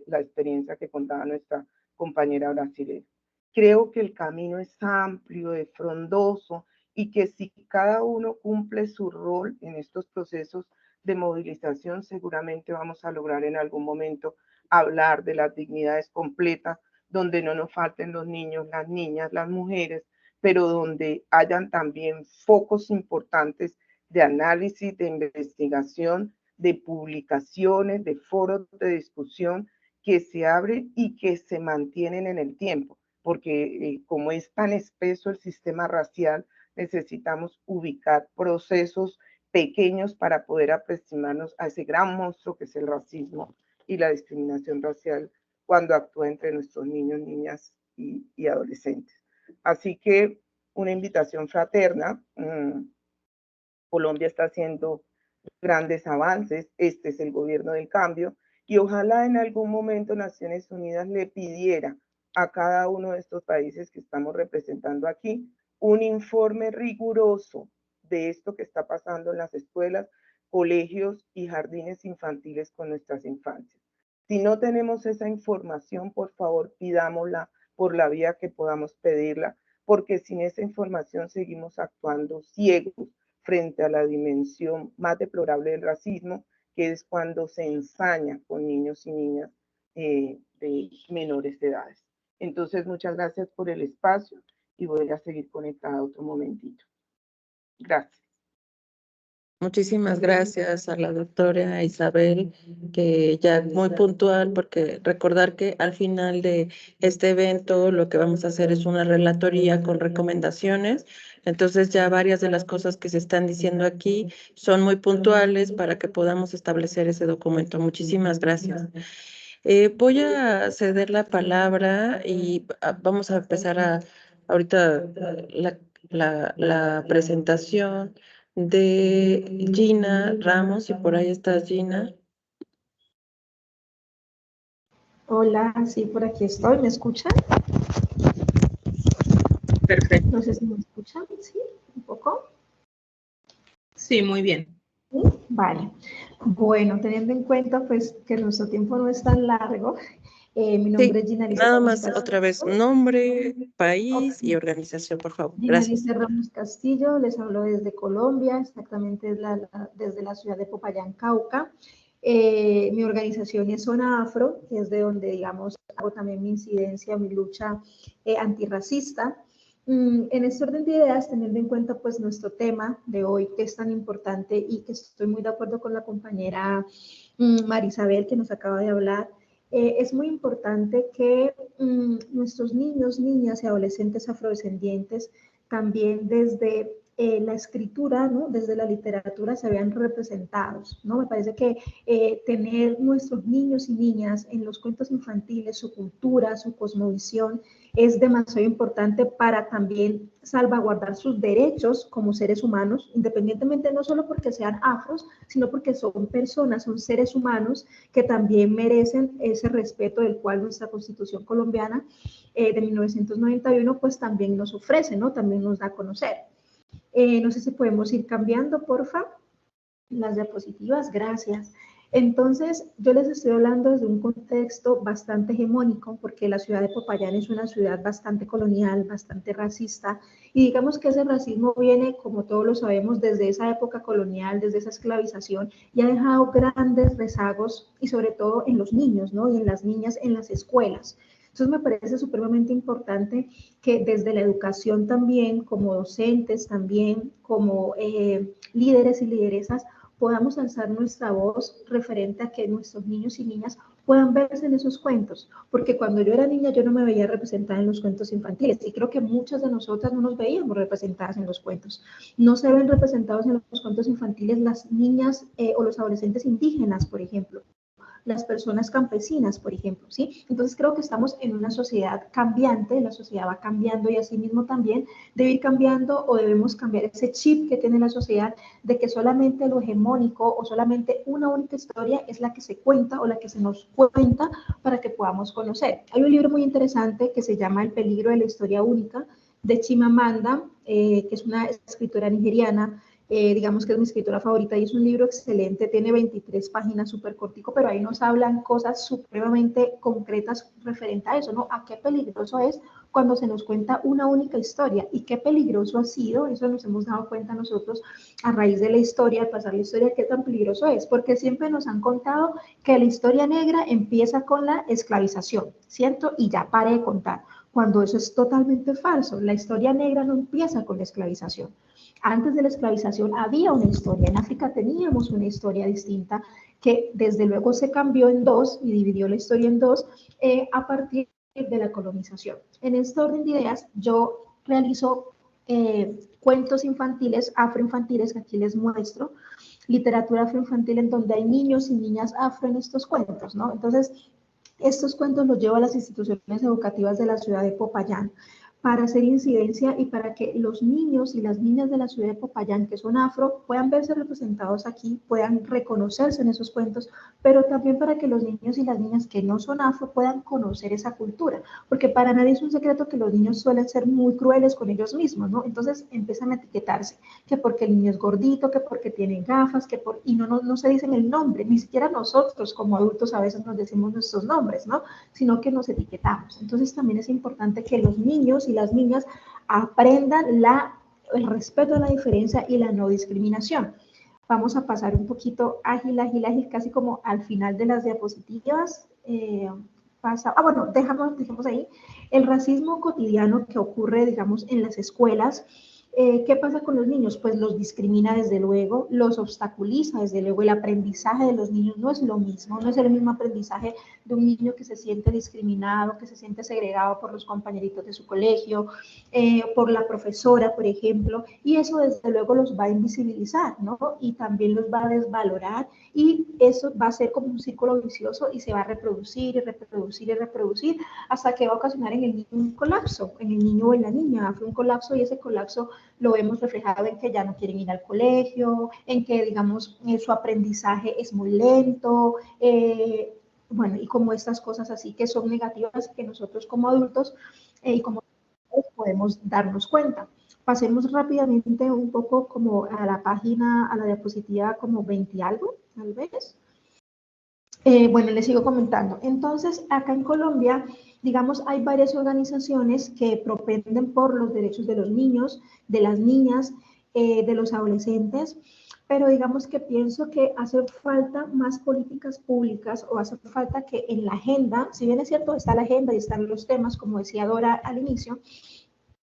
la experiencia que contaba nuestra compañera brasileña. Creo que el camino es amplio, es frondoso, y que si cada uno cumple su rol en estos procesos de movilización, seguramente vamos a lograr en algún momento hablar de las dignidades completas, donde no nos falten los niños, las niñas, las mujeres, pero donde hayan también focos importantes de análisis, de investigación, de publicaciones, de foros de discusión que se abren y que se mantienen en el tiempo, porque como es tan espeso el sistema racial, necesitamos ubicar procesos pequeños para poder aproximarnos a ese gran monstruo que es el racismo y la discriminación racial cuando actúa entre nuestros niños, niñas y adolescentes. Así que una invitación fraterna. Colombia está haciendo grandes avances, este es el gobierno del cambio, y ojalá en algún momento Naciones Unidas le pidiera a cada uno de estos países que estamos representando aquí un informe riguroso de esto que está pasando en las escuelas, colegios y jardines infantiles con nuestras infancias. Si no tenemos esa información, por favor, pidámosla por la vía que podamos pedirla, porque sin esa información seguimos actuando ciegos frente a la dimensión más deplorable del racismo, que es cuando se ensaña con niños y niñas de menores de edades. Entonces, muchas gracias por el espacio y voy a seguir conectada otro momentito. Gracias. Muchísimas gracias a la doctora Isabel, que ya muy puntual, porque recordar que al final de este evento lo que vamos a hacer es una relatoría con recomendaciones. Entonces ya varias de las cosas que se están diciendo aquí son muy puntuales para que podamos establecer ese documento. Muchísimas gracias. Voy a ceder la palabra y vamos a empezar ahorita la presentación de Gina Ramos, y por ahí está Gina. Hola, sí, por aquí estoy. ¿Me escuchan? Perfecto. No sé si me escuchan, ¿sí? ¿Un poco? Sí, muy bien. ¿Sí? Vale. Bueno, teniendo en cuenta pues que nuestro tiempo no es tan largo, mi nombre es Gina Alicia Nada Ramos más Castillo. otra vez, nombre, país y organización, por favor. Gina Gracias. Alicia Ramos Castillo, les hablo desde Colombia, exactamente desde la ciudad de Popayán, Cauca. Mi organización es Zona Afro, que es de donde, digamos, hago también mi incidencia, mi lucha antirracista. En este orden de ideas, teniendo en cuenta pues nuestro tema de hoy, que es tan importante y que estoy muy de acuerdo con la compañera Marisabel, que nos acaba de hablar, es muy importante que nuestros niños, niñas y adolescentes afrodescendientes también desde la escritura, ¿no? Desde la literatura se vean representados, ¿no? Me parece que tener nuestros niños y niñas en los cuentos infantiles, su cultura, su cosmovisión, es demasiado importante para también salvaguardar sus derechos como seres humanos, independientemente no solo porque sean afros, sino porque son personas, son seres humanos que también merecen ese respeto del cual nuestra Constitución colombiana de 1991 pues también nos ofrece, ¿no? También nos da a conocer. No sé si podemos ir cambiando, porfa, las diapositivas, gracias. Entonces, yo les estoy hablando desde un contexto bastante hegemónico, porque la ciudad de Popayán es una ciudad bastante colonial, bastante racista, y digamos que ese racismo viene, como todos lo sabemos, desde esa época colonial, desde esa esclavización, y ha dejado grandes rezagos, y sobre todo en los niños, ¿no? Y en las niñas en las escuelas. Entonces me parece supremamente importante que desde la educación también, como docentes también, como líderes y lideresas, podamos alzar nuestra voz referente a que nuestros niños y niñas puedan verse en esos cuentos, porque cuando yo era niña yo no me veía representada en los cuentos infantiles, y creo que muchas de nosotras no nos veíamos representadas en los cuentos. No se ven representados en los cuentos infantiles las niñas o los adolescentes indígenas, por ejemplo. las personas campesinas, por ejemplo, ¿sí? Entonces creo que estamos en una sociedad cambiante, la sociedad va cambiando y asimismo también debe ir cambiando o debemos cambiar ese chip que tiene la sociedad de que solamente lo hegemónico o solamente una única historia es la que se cuenta o la que se nos cuenta para que podamos conocer. Hay un libro muy interesante que se llama El peligro de la historia única, de Chimamanda, que es una escritora nigeriana, digamos que es mi escritora favorita y es un libro excelente, tiene 23 páginas, súper cortico, pero ahí nos hablan cosas supremamente concretas referente a eso, ¿no? A qué peligroso es cuando se nos cuenta una única historia y qué peligroso ha sido, eso nos hemos dado cuenta nosotros a raíz de la historia, al pasar la historia, qué tan peligroso es, porque siempre nos han contado que la historia negra empieza con la esclavización, ¿cierto? Y ya pare de contar, cuando eso es totalmente falso, la historia negra no empieza con la esclavización. Antes de la esclavización había una historia, en África teníamos una historia distinta que desde luego se cambió en dos y dividió la historia en dos a partir de la colonización. En este orden de ideas yo realizo cuentos infantiles, afroinfantiles, que aquí les muestro, literatura afroinfantil en donde hay niños y niñas afro en estos cuentos, ¿no? Entonces, estos cuentos los llevo a las instituciones educativas de la ciudad de Popayán para hacer incidencia y para que los niños y las niñas de la ciudad de Popayán, que son afro, puedan verse representados aquí, puedan reconocerse en esos cuentos, pero también para que los niños y las niñas que no son afro puedan conocer esa cultura, porque para nadie es un secreto que los niños suelen ser muy crueles con ellos mismos, ¿no? Entonces empiezan a etiquetarse, que porque el niño es gordito, que porque tiene gafas, que por, y no se dicen el nombre, ni siquiera nosotros como adultos a veces nos decimos nuestros nombres, ¿no? Sino que nos etiquetamos. Entonces también es importante que los niños y las niñas aprendan el respeto a la diferencia y la no discriminación. Vamos a pasar un poquito ágil, casi como al final de las diapositivas. Bueno, dejemos ahí. El racismo cotidiano que ocurre, digamos, en las escuelas. ¿Qué pasa con los niños? Pues los discrimina desde luego, los obstaculiza desde luego. El aprendizaje de los niños no es lo mismo, no es el mismo aprendizaje de un niño que se siente discriminado, que se siente segregado por los compañeritos de su colegio, por la profesora, por ejemplo, y eso desde luego los va a invisibilizar, ¿no? Y también los va a desvalorar y eso va a ser como un círculo vicioso y se va a reproducir y reproducir y reproducir hasta que va a ocasionar en el niño un colapso, en el niño o en la niña, un colapso y ese colapso lo vemos reflejado en que ya no quieren ir al colegio, en que, digamos, su aprendizaje es muy lento, bueno, y como estas cosas así que son negativas que nosotros como adultos y como podemos darnos cuenta. Pasemos rápidamente un poco como a la página, a la diapositiva como 20 y algo, tal vez. Bueno, les sigo comentando. Entonces, acá en Colombia, digamos, hay varias organizaciones que propenden por los derechos de los niños, de las niñas, de los adolescentes, pero digamos que pienso que hace falta más políticas públicas o hace falta que en la agenda, si bien es cierto, está la agenda y están los temas, como decía Dora al inicio,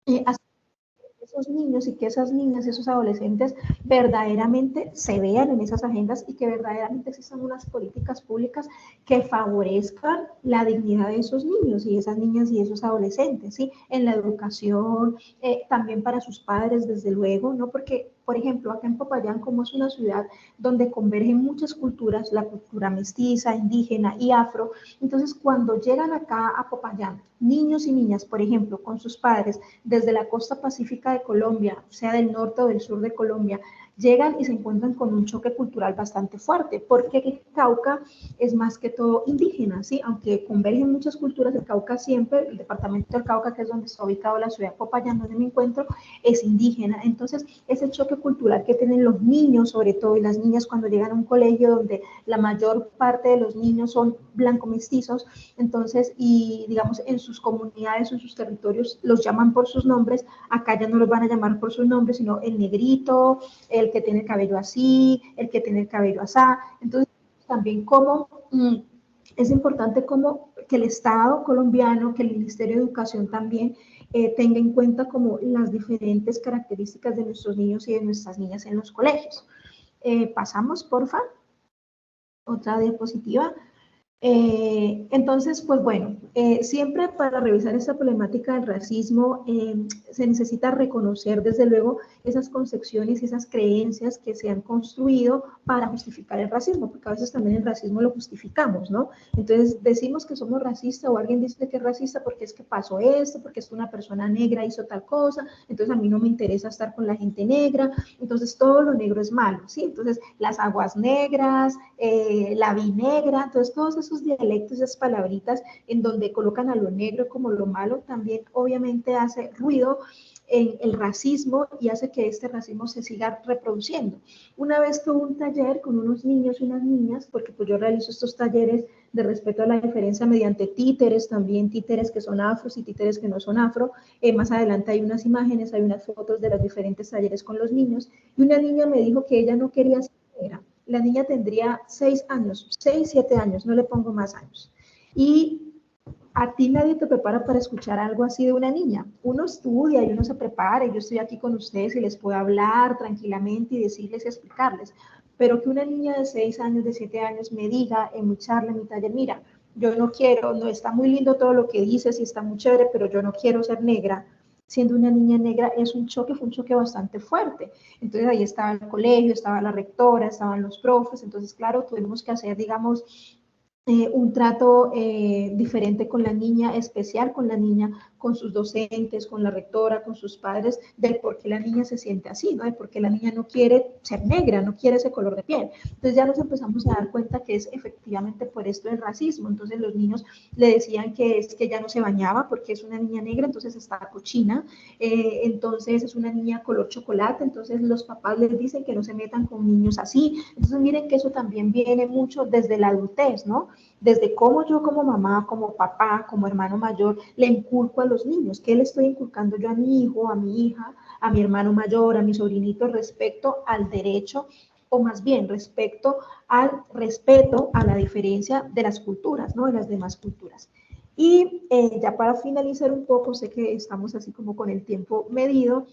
esos niños y que esas niñas y esos adolescentes verdaderamente se vean en esas agendas y que verdaderamente existan unas políticas públicas que favorezcan la dignidad de esos niños y esas niñas y esos adolescentes, ¿sí? En la educación, también para sus padres, desde luego, ¿no? Porque, por ejemplo, acá en Popayán, como es una ciudad donde convergen muchas culturas, la cultura mestiza, indígena y afro, entonces cuando llegan acá a Popayán, niños y niñas, por ejemplo, con sus padres, desde la costa pacífica de Colombia, sea del norte o del sur de Colombia, llegan y se encuentran con un choque cultural bastante fuerte, porque el Cauca es más que todo indígena, ¿sí? Aunque convergen muchas culturas, el Cauca siempre, el departamento del Cauca, que es donde está ubicado la ciudad de Popayán, donde me encuentro, es indígena. Entonces, ese choque cultural que tienen los niños, sobre todo, y las niñas cuando llegan a un colegio donde la mayor parte de los niños son blanco-mestizos, entonces, y digamos, en sus comunidades, en sus territorios, los llaman por sus nombres, acá ya no los van a llamar por sus nombres, sino el negrito, el que tiene el cabello así, el que tiene el cabello asá. Entonces, también como es importante como que el Estado colombiano, que el Ministerio de Educación también tenga en cuenta como las diferentes características de nuestros niños y de nuestras niñas en los colegios. Pasamos, porfa. Otra diapositiva. Entonces, pues bueno, siempre para revisar esta problemática del racismo se necesita reconocer desde luego esas concepciones y esas creencias que se han construido para justificar el racismo, porque a veces también el racismo lo justificamos, ¿no? Entonces decimos que somos racistas o alguien dice que es racista porque es que pasó esto, porque es que una persona negra hizo tal cosa, entonces a mí no me interesa estar con la gente negra, entonces todo lo negro es malo, ¿sí? Entonces las aguas negras, la vinegra, entonces todos esos dialectos, esas palabritas en donde colocan a lo negro como lo malo, también obviamente hace ruido en el racismo y hace que este racismo se siga reproduciendo. Una vez tuve un taller con unos niños y unas niñas, porque pues yo realizo estos talleres de respeto a la diferencia mediante títeres, también títeres que son afros y títeres que no son afro. Más adelante hay unas imágenes, hay unas fotos de los diferentes talleres con los niños, y una niña me dijo que ella no quería ser negra. La niña tendría 6 años, 6, 7 años, no le pongo más años. Y a ti nadie te prepara para escuchar algo así de una niña. Uno estudia y uno se prepara, y yo estoy aquí con ustedes y les puedo hablar tranquilamente y decirles y explicarles. Pero que una niña de 6 años, de 7 años me diga en mi charla, en mi taller, mira, yo no quiero, no está muy lindo todo lo que dices y está muy chévere, pero yo no quiero ser negra. Siendo una niña negra es un choque, fue un choque bastante fuerte. Entonces ahí estaba el colegio, estaba la rectora, estaban los profes, entonces claro, tuvimos que hacer, digamos, un trato diferente con la niña, especial con la niña, con sus docentes, con la rectora, con sus padres, del por qué la niña se siente así, ¿no? De por qué la niña no quiere ser negra, no quiere ese color de piel. Entonces ya nos empezamos a dar cuenta que es efectivamente por esto el racismo. Entonces los niños le decían que es que ya no se bañaba porque es una niña negra, entonces está cochina, entonces es una niña color chocolate, entonces los papás les dicen que no se metan con niños así. Entonces miren que eso también viene mucho desde la adultez, ¿no? Desde cómo yo como mamá, como papá, como hermano mayor, le inculco a los niños, qué le estoy inculcando yo a mi hijo, a mi hija, a mi hermano mayor, a mi sobrinito respecto al derecho, o más bien respecto al respeto a la diferencia de las culturas, ¿no? De las demás culturas. Y ya para finalizar un poco, sé que estamos así como con el tiempo medido,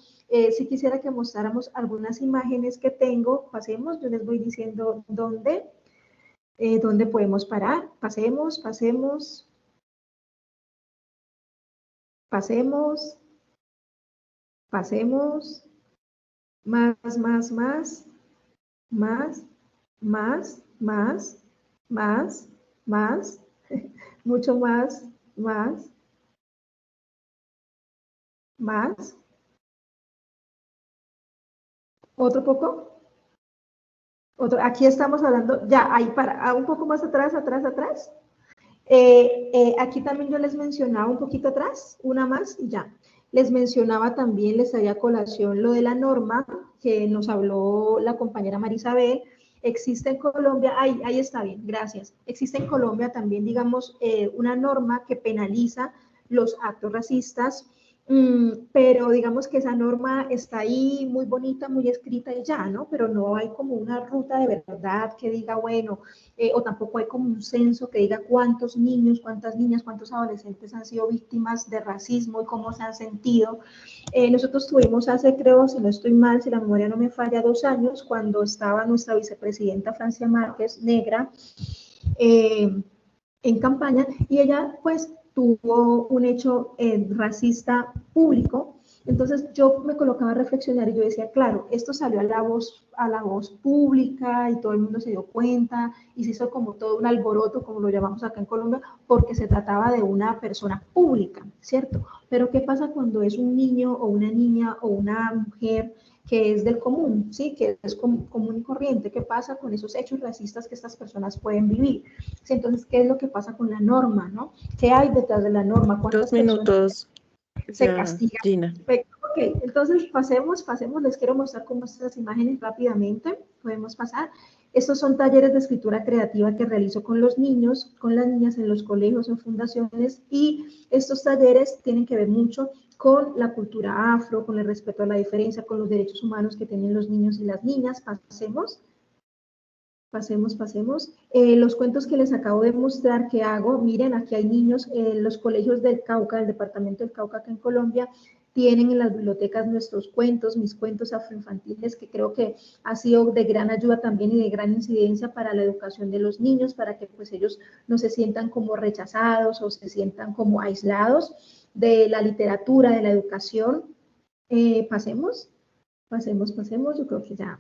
si quisiera que mostráramos algunas imágenes que tengo, pasemos, yo les voy diciendo dónde podemos parar. Pasemos, pasemos, pasemos, pasemos, más, más, más, más, más, más, más, más, mucho más, más, más. ¿Otro poco? Otro, aquí estamos hablando, ya, ahí para, un poco más atrás, atrás, atrás. Aquí también yo les mencionaba un poquito atrás, una más y ya. Les mencionaba también, les traía a colación lo de la norma que nos habló la compañera Marisabel. Existe en Colombia, ahí está bien, gracias. Existe en Colombia también, digamos, una norma que penaliza los actos racistas, pero digamos que esa norma está ahí muy bonita, muy escrita y ya, ¿no? Pero no hay como una ruta de verdad que diga, bueno, o tampoco hay como un censo que diga cuántos niños, cuántas niñas, cuántos adolescentes han sido víctimas de racismo y cómo se han sentido. Nosotros tuvimos hace, creo, si no estoy mal, si la memoria no me falla, 2 años, cuando estaba nuestra vicepresidenta Francia Márquez, negra, en campaña, y ella pues tuvo un hecho racista público. Entonces yo me colocaba a reflexionar y yo decía, claro, esto salió a la voz pública y todo el mundo se dio cuenta y se hizo como todo un alboroto, como lo llamamos acá en Colombia, porque se trataba de una persona pública, ¿cierto? Pero ¿qué pasa cuando es un niño o una niña o una mujer que es del común, ¿sí? Que es común y corriente? ¿Qué pasa con esos hechos racistas que estas personas pueden vivir? ¿Sí? Entonces, ¿qué es lo que pasa con la norma, no? ¿Qué hay detrás de la norma? ¿Cuántas 2 minutos, se castigan? Gina. Ok, entonces pasemos, les quiero mostrar como estas imágenes rápidamente, podemos pasar. Estos son talleres de escritura creativa que realizo con los niños, con las niñas en los colegios, en fundaciones, y estos talleres tienen que ver mucho con la cultura afro, con el respeto a la diferencia, con los derechos humanos que tienen los niños y las niñas. Pasemos. Pasemos. Los cuentos que les acabo de mostrar que hago, miren, aquí hay niños en los colegios del Cauca, del departamento del Cauca, acá en Colombia, tienen en las bibliotecas nuestros cuentos, mis cuentos afroinfantiles, que creo que ha sido de gran ayuda también y de gran incidencia para la educación de los niños, para que pues ellos no se sientan como rechazados o se sientan como aislados de la literatura, de la educación. Pasemos, yo creo que ya.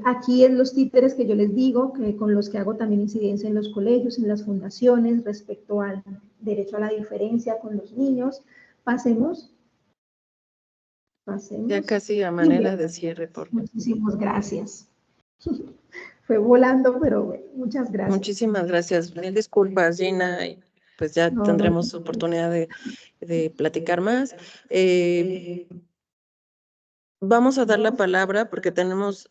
Aquí en los títeres que yo les digo, que con los que hago también incidencia en los colegios, en las fundaciones, respecto al derecho a la diferencia con los niños. Pasemos. Ya casi a manera de cierre, por favor. Muchísimas gracias. Fue volando, pero bueno, muchas gracias. Muchísimas gracias. Mil disculpas, Gina. Y pues ya No, tendremos oportunidad de platicar más. Vamos a dar la palabra porque tenemos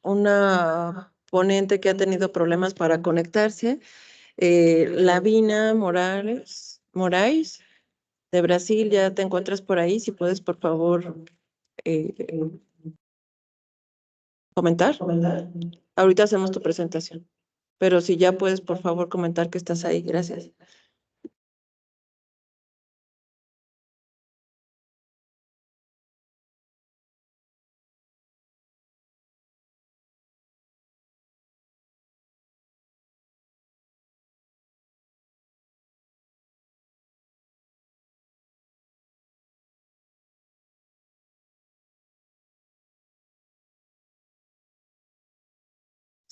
una ponente que ha tenido problemas para conectarse. Lavina Moraes, de Brasil, ya te encuentras por ahí. Si puedes, por favor, comentar. Ahorita hacemos tu presentación. Pero si ya puedes, por favor, comentar que estás ahí. Gracias.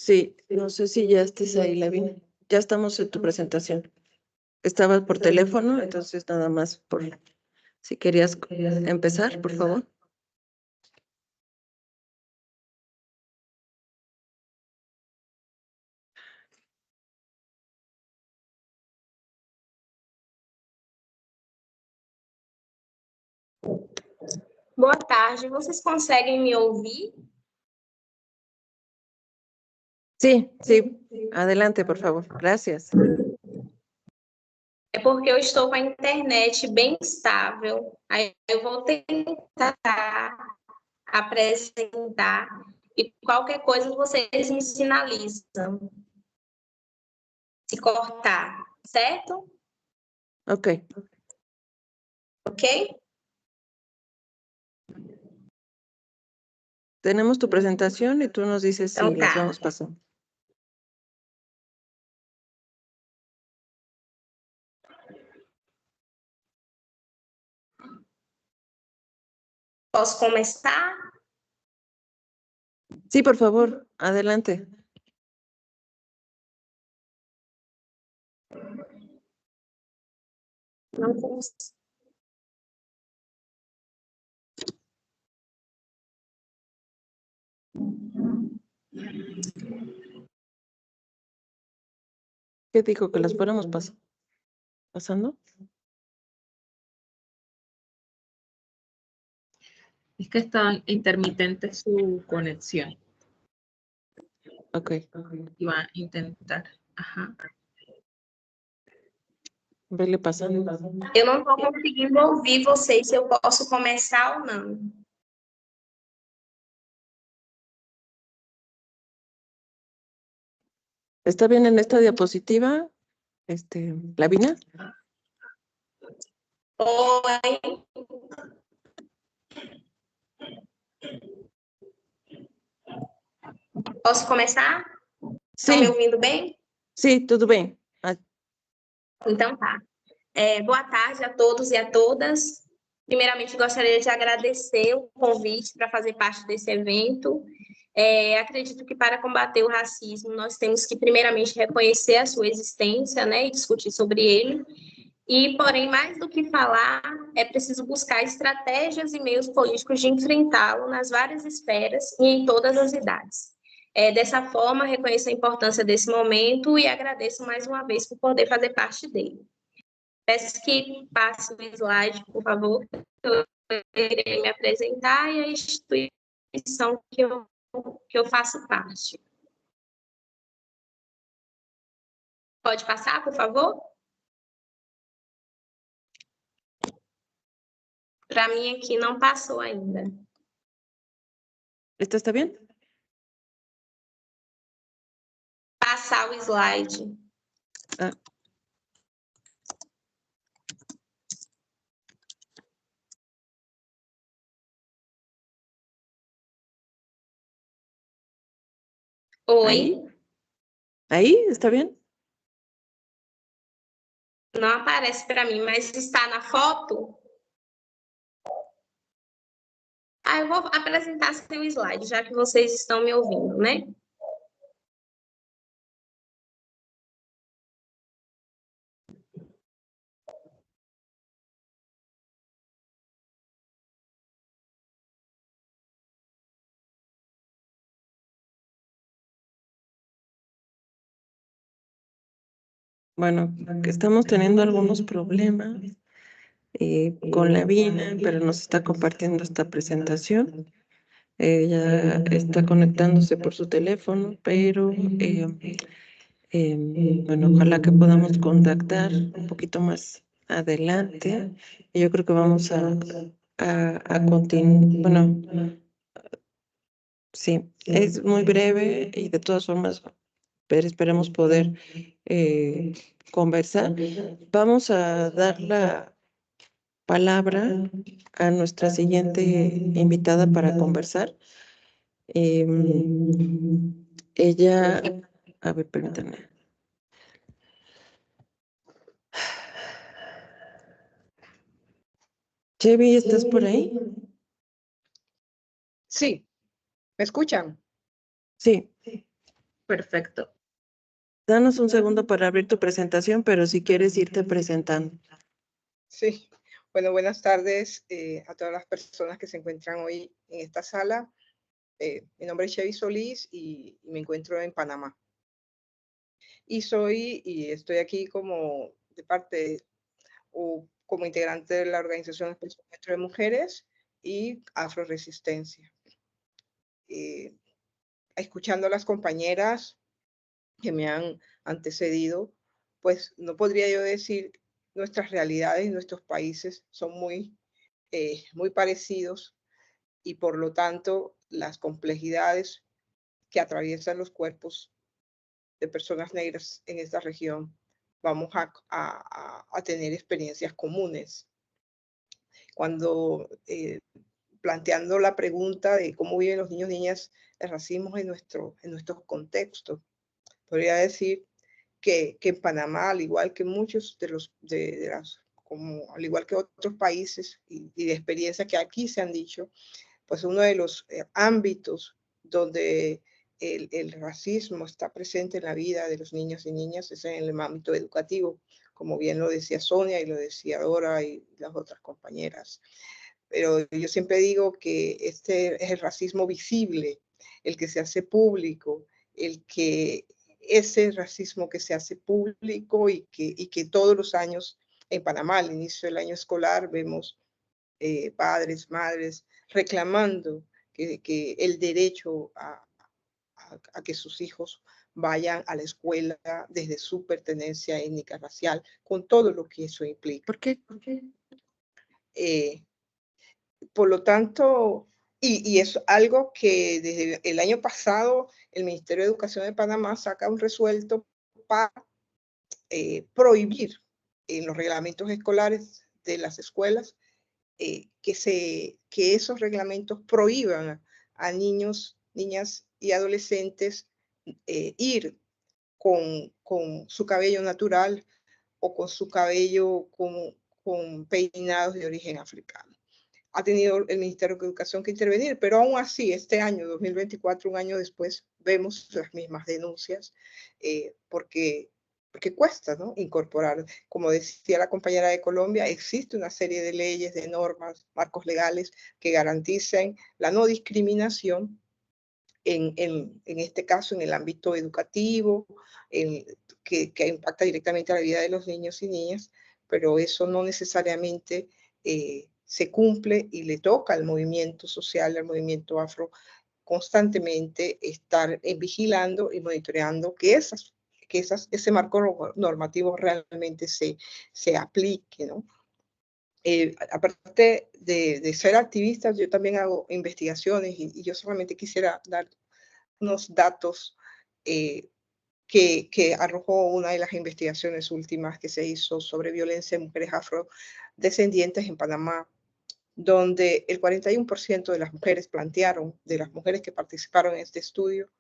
Sí, no sé si ya estés ahí, Lavina. Ya estamos en tu presentación. Estabas por teléfono, entonces nada más por si querías empezar, por favor. Boa tarde, vocês conseguem me ouvir? Sí, sí. Adelante, por favor. Gracias. É porque eu estou com a internet bem estável. Aí eu vou tentar apresentar e qualquer coisa vocês me sinalizam. Se cortar, certo? Ok. Ok? Tenemos tu presentación y tú nos dices si las vamos pasando. Posso começar? Sí, por favor, adelante. Não consigo. ¿Qué dijo? ¿Que las fuéramos pasando? Es que está intermitente su conexión. Ok. Y va a intentar. Ajá. Vele pasando. Eu não estou conseguindo ouvir vocês, se eu posso começar ou não. ¿Está bien en esta diapositiva, Lavina? Oi. Posso começar? Estão me Sí, ouvindo bem? sí, tudo bem. Então tá. Boa tarde a todos e a todas. Primeiramente, gostaria de agradecer o convite para fazer parte desse evento. Acredito que para combater o racismo, nós temos que primeiramente reconhecer a sua existência, né, e discutir sobre ele. E, porém, mais do que falar, é preciso buscar estratégias e meios políticos de enfrentá-lo nas várias esferas e em todas as idades. Dessa forma, reconheço a importância desse momento e agradeço mais uma vez por poder fazer parte dele. Peço que passe o slide, por favor, eu irei me apresentar e a instituição que eu faço parte. Pode passar, por favor? Para mim aqui não passou ainda. ¿Esto está bien? Passar o slide. Oi, ¿Ahí? ¿Está bien? não aparece para mim, mas está na foto? Ah, eu vou apresentar seu slide, já que vocês estão me ouvindo, né? Bueno, que estamos teniendo algunos problemas con la Vina, pero nos está compartiendo esta presentación. Ella está conectándose por su teléfono, pero bueno, ojalá que podamos contactar un poquito más adelante. Yo creo que vamos a continuar. Bueno, sí, es muy breve y de todas formas, pero esperemos poder conversar. Vamos a dar la palabra a nuestra siguiente invitada para conversar. Ella, a ver, permítanme. Chevy, ¿estás por ahí? Sí, ¿me escuchan? Sí, Perfecto. danos un segundo para abrir tu presentación, pero si quieres irte presentando. Sí. Bueno, buenas tardes a todas las personas que se encuentran hoy en esta sala. Mi nombre es Chevy Solís y me encuentro en Panamá. Y estoy aquí como de parte o como integrante de la Organización Expreso Nuestro de Mujeres y Afroresistencia. Escuchando a las compañeras que me han antecedido, pues no podría yo decir nuestras realidades y nuestros países son muy parecidos y por lo tanto las complejidades que atraviesan los cuerpos de personas negras en esta región vamos a tener experiencias comunes. Cuando planteando la pregunta de cómo viven los niños y niñas el racismo en nuestros contextos, podría decir que en Panamá, al igual que muchos al igual que otros países y de experiencias que aquí se han dicho, pues uno de los ámbitos donde el racismo está presente en la vida de los niños y niñas es en el ámbito educativo, como bien lo decía Sonia y lo decía Dora y las otras compañeras. Pero yo siempre digo que este es el racismo visible, el que se hace público, ese racismo que se hace público y que todos los años en Panamá, al inicio del año escolar, vemos padres, madres reclamando que el derecho a que sus hijos vayan a la escuela desde su pertenencia étnica racial, con todo lo que eso implica. ¿Por qué? Por lo tanto, y es algo que desde el año pasado el Ministerio de Educación de Panamá saca un resuelto para prohibir en los reglamentos escolares de las escuelas que esos reglamentos prohíban a niños, niñas y adolescentes ir con su cabello natural o con su cabello con peinados de origen africano. Ha tenido el Ministerio de Educación que intervenir, pero aún así, este año, 2024, un año después, vemos las mismas denuncias porque cuesta, ¿no?, incorporar. Como decía la compañera de Colombia, existe una serie de leyes, de normas, marcos legales que garanticen la no discriminación en este caso en el ámbito educativo, que impacta directamente a la vida de los niños y niñas, pero eso no necesariamente se cumple y le toca al movimiento social, al movimiento afro, constantemente estar vigilando y monitoreando que ese marco normativo realmente se aplique, ¿no? Aparte de ser activista, yo también hago investigaciones y yo solamente quisiera dar unos datos que arrojó una de las investigaciones últimas que se hizo sobre violencia en mujeres afrodescendientes en Panamá, donde el 41% de las mujeres plantearon, de las mujeres que participaron en este estudio,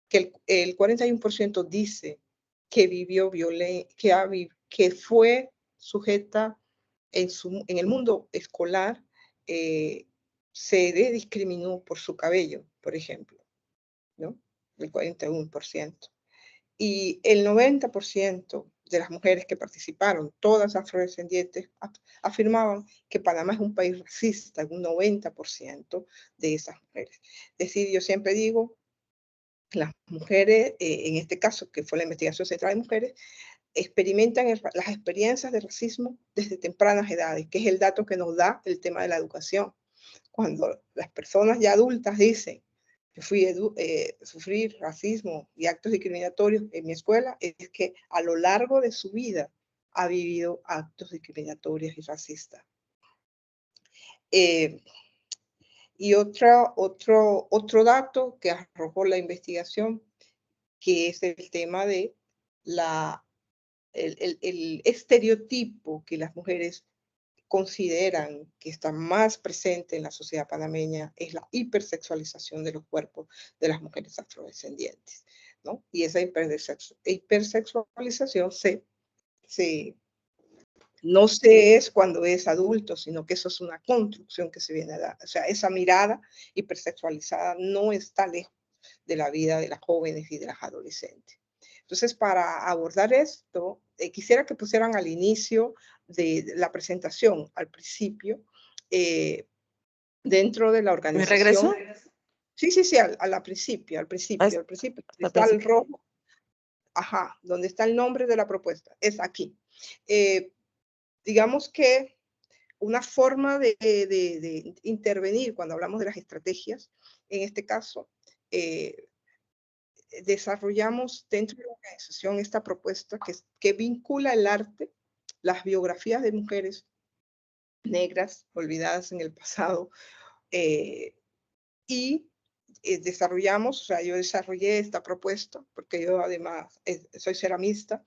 que el 41% dice que vivió que fue sujeta en el mundo escolar, se le discriminó por su cabello, por ejemplo, ¿no? El 41%. Y el 90% de las mujeres que participaron, todas afrodescendientes, afirmaban que Panamá es un país racista, un 90% de esas mujeres. Es decir, yo siempre digo, las mujeres, en este caso, que fue la investigación central de mujeres, experimentan las experiencias de racismo desde tempranas edades, que es el dato que nos da el tema de la educación. Cuando las personas ya adultas dicen, yo sufrí racismo y actos discriminatorios en mi escuela, es que a lo largo de su vida ha vivido actos discriminatorios y racistas. Y otro dato que arrojó la investigación, que es el tema de el estereotipo que las mujeres consideran que está más presente en la sociedad panameña, es la hipersexualización de los cuerpos de las mujeres afrodescendientes, ¿no? Y esa hipersexualización no es cuando es adulto, sino que eso es una construcción que se viene a dar. O sea, esa mirada hipersexualizada no está lejos de la vida de las jóvenes y de las adolescentes. Entonces, para abordar esto, quisiera que pusieran al inicio de la presentación, al principio, dentro de la organización. ¿Me regreso? Sí, al principio. Está el rojo. Ajá, donde está el nombre de la propuesta, es aquí. Digamos que una forma de intervenir cuando hablamos de las estrategias, en este caso, desarrollamos dentro de la organización esta propuesta que vincula el arte, las biografías de mujeres negras olvidadas en el pasado, y desarrollamos, o sea, yo desarrollé esta propuesta porque yo además soy ceramista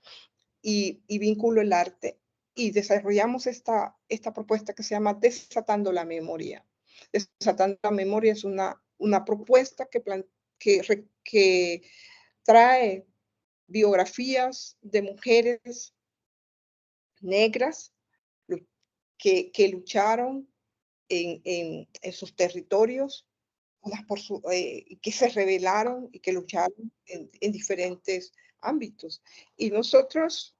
y vinculo el arte, y desarrollamos esta propuesta que se llama Desatando la Memoria. Desatando la Memoria es una propuesta que trae biografías de mujeres negras que lucharon en sus territorios, que se rebelaron y que lucharon en diferentes ámbitos. Y nosotros,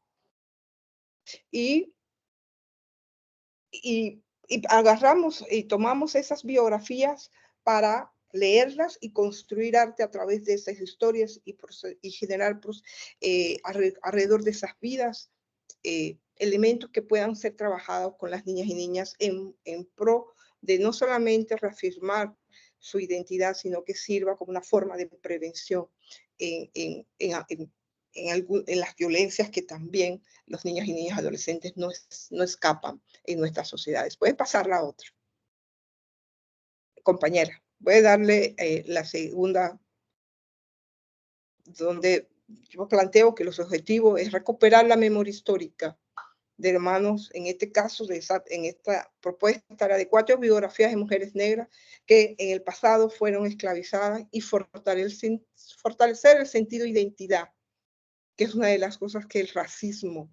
y agarramos y tomamos esas biografías para leerlas y construir arte a través de esas historias y generar alrededor de esas vidas elementos que puedan ser trabajados con las niñas y niñas en pro de no solamente reafirmar su identidad, sino que sirva como una forma de prevención en las violencias que también los niños y niñas adolescentes no escapan en nuestras sociedades. Puede pasar la otra. Compañera, voy a darle la segunda, donde yo planteo que los objetivos es recuperar la memoria histórica de hermanos, en este caso, en esta propuesta era de 4 biografías de mujeres negras que en el pasado fueron esclavizadas y fortalecer el sentido de identidad, que es una de las cosas que el racismo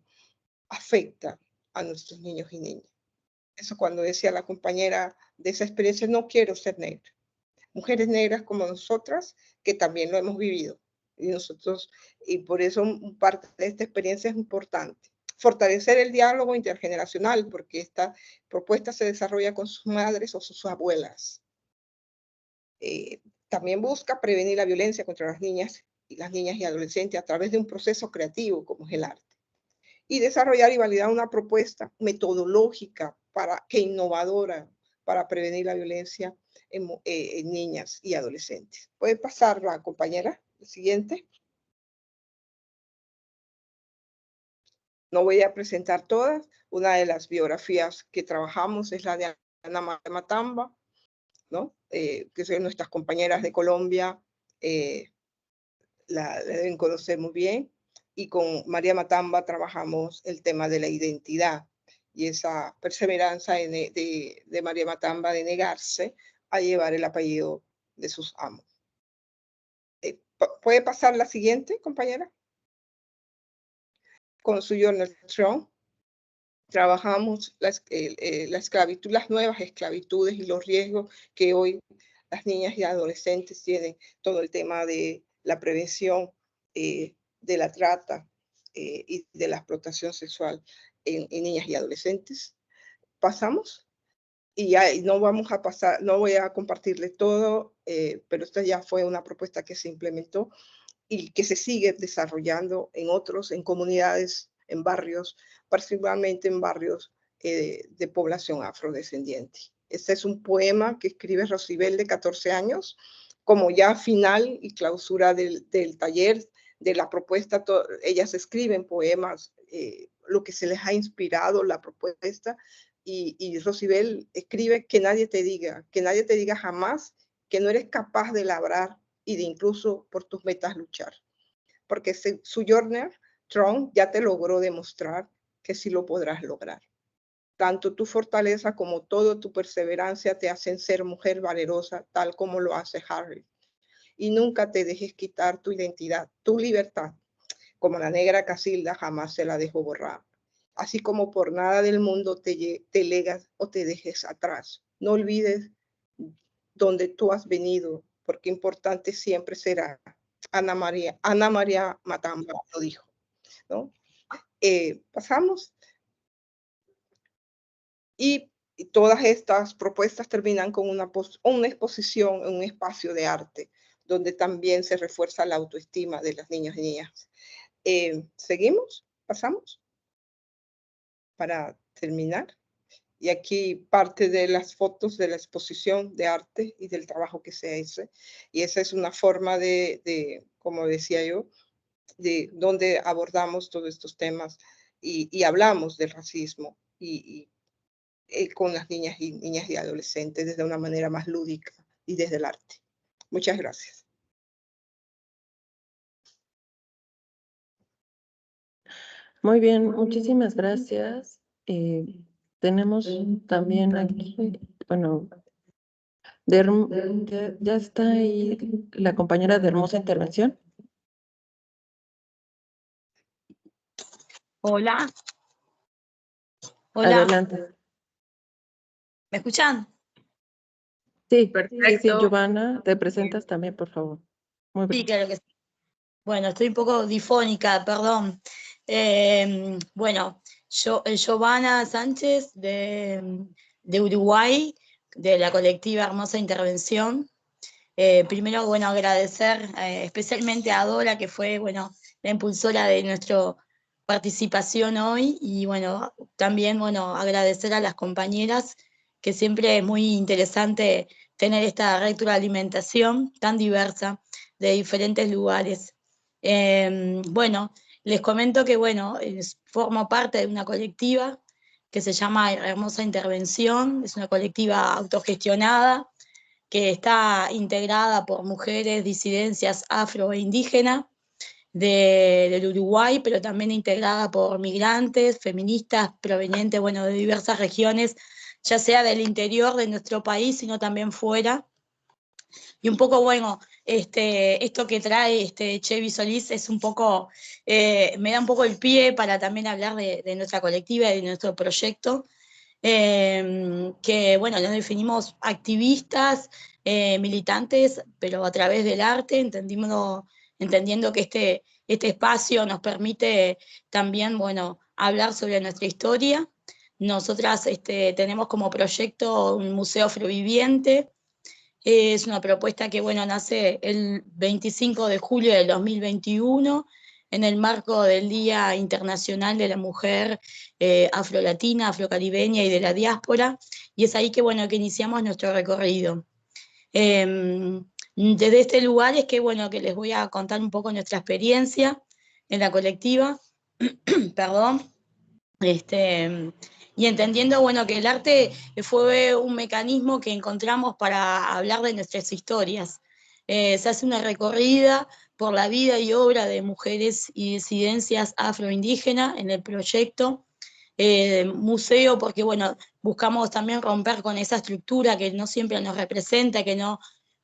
afecta a nuestros niños y niñas. Eso cuando decía la compañera de esa experiencia, no quiero ser negra. Mujeres negras como nosotras, que también lo hemos vivido. Y por eso parte de esta experiencia es importante. Fortalecer el diálogo intergeneracional, porque esta propuesta se desarrolla con sus madres o sus abuelas. También busca prevenir la violencia contra las niñas y adolescentes a través de un proceso creativo como es el arte. Y desarrollar y validar una propuesta metodológica innovadora para prevenir la violencia en niñas y adolescentes. ¿Puede pasar la compañera? El siguiente. No voy a presentar todas. Una de las biografías que trabajamos es la de Ana Matamba, ¿no? Que son nuestras compañeras de Colombia, la deben conocer muy bien. Y con María Matamba trabajamos el tema de la identidad y esa perseverancia de María Matamba de negarse a llevar el apellido de sus amos. ¿Puede pasar la siguiente, compañera? Con su Journal Trump trabajamos la esclavitud, las nuevas esclavitudes y los riesgos que hoy las niñas y adolescentes tienen, todo el tema de la prevención de la trata y de la explotación sexual en niñas y adolescentes. Pasamos y ya no vamos a pasar, no voy a compartirle todo, pero esta ya fue una propuesta que se implementó y que se sigue desarrollando en comunidades, en barrios, principalmente en barrios de población afrodescendiente. Este es un poema que escribe Rosibel, de 14 años, como ya final y clausura del taller, de la propuesta. Ellas escriben poemas, lo que se les ha inspirado la propuesta, y Rosibel escribe que nadie te diga jamás que no eres capaz de labrar y de incluso por tus metas luchar. Porque su Journal Trump ya te logró demostrar que sí lo podrás lograr. Tanto tu fortaleza como toda tu perseverancia te hacen ser mujer valerosa, tal como lo hace Harry. Y nunca te dejes quitar tu identidad, tu libertad, como la negra Casilda jamás se la dejó borrar. Así como por nada del mundo te legas o te dejes atrás. No olvides donde tú has venido, porque importante siempre será. Ana María Matamba lo dijo, ¿no? Pasamos. Y todas estas propuestas terminan con una exposición en un espacio de arte, donde también se refuerza la autoestima de las niños y niñas. ¿Seguimos? ¿Pasamos? Para terminar. Y aquí parte de las fotos de la exposición de arte y del trabajo que se hace. Y esa es una forma como decía yo, de donde abordamos todos estos temas y hablamos del racismo con las niñas y adolescentes desde una manera más lúdica y desde el arte. Muchas gracias. Muy bien, muchísimas gracias. Tenemos también aquí, bueno, ya está ahí la compañera de hermosa intervención. Hola. Hola. Adelante. ¿Me escuchan? Sí, Perfecto. sí, Giovanna, te presentas también, por favor. Muy bien. Sí, claro que sí. Bueno, estoy un poco difónica, perdón. Bueno, yo, Giovanna Sánchez de Uruguay, de la colectiva Hermosa Intervención. Primero, bueno, agradecer especialmente a Dora, que fue, bueno, la impulsora de nuestra participación hoy, y bueno, también, bueno, agradecer a las compañeras, que siempre es muy interesante tener esta retroalimentación tan diversa de diferentes lugares. Bueno, les comento que, bueno, formo parte de una colectiva que se llama Hermosa Intervención, es una colectiva autogestionada, que está integrada por mujeres, disidencias afro e indígenas del Uruguay, pero también integrada por migrantes, feministas provenientes, bueno, de diversas regiones, ya sea del interior de nuestro país, sino también fuera. Y un poco, bueno, esto que trae Chevy Solís es un poco, me da un poco el pie para también hablar de nuestra colectiva y de nuestro proyecto, que, bueno, nos definimos activistas, militantes, pero a través del arte, entendiendo que este espacio nos permite también, bueno, hablar sobre nuestra historia. Nosotras tenemos como proyecto un museo afroviviente. Es una propuesta que, bueno, nace el 25 de julio del 2021 en el marco del Día Internacional de la Mujer Afrolatina, Afrocaribeña y de la Diáspora, y es ahí que, bueno, que iniciamos nuestro recorrido. Desde este lugar es que, bueno, que les voy a contar un poco nuestra experiencia en la colectiva, perdón, y entendiendo, bueno, que el arte fue un mecanismo que encontramos para hablar de nuestras historias. Se hace una recorrida por la vida y obra de mujeres y disidencias afroindígenas en el proyecto museo, porque, bueno, buscamos también romper con esa estructura que no siempre nos representa, que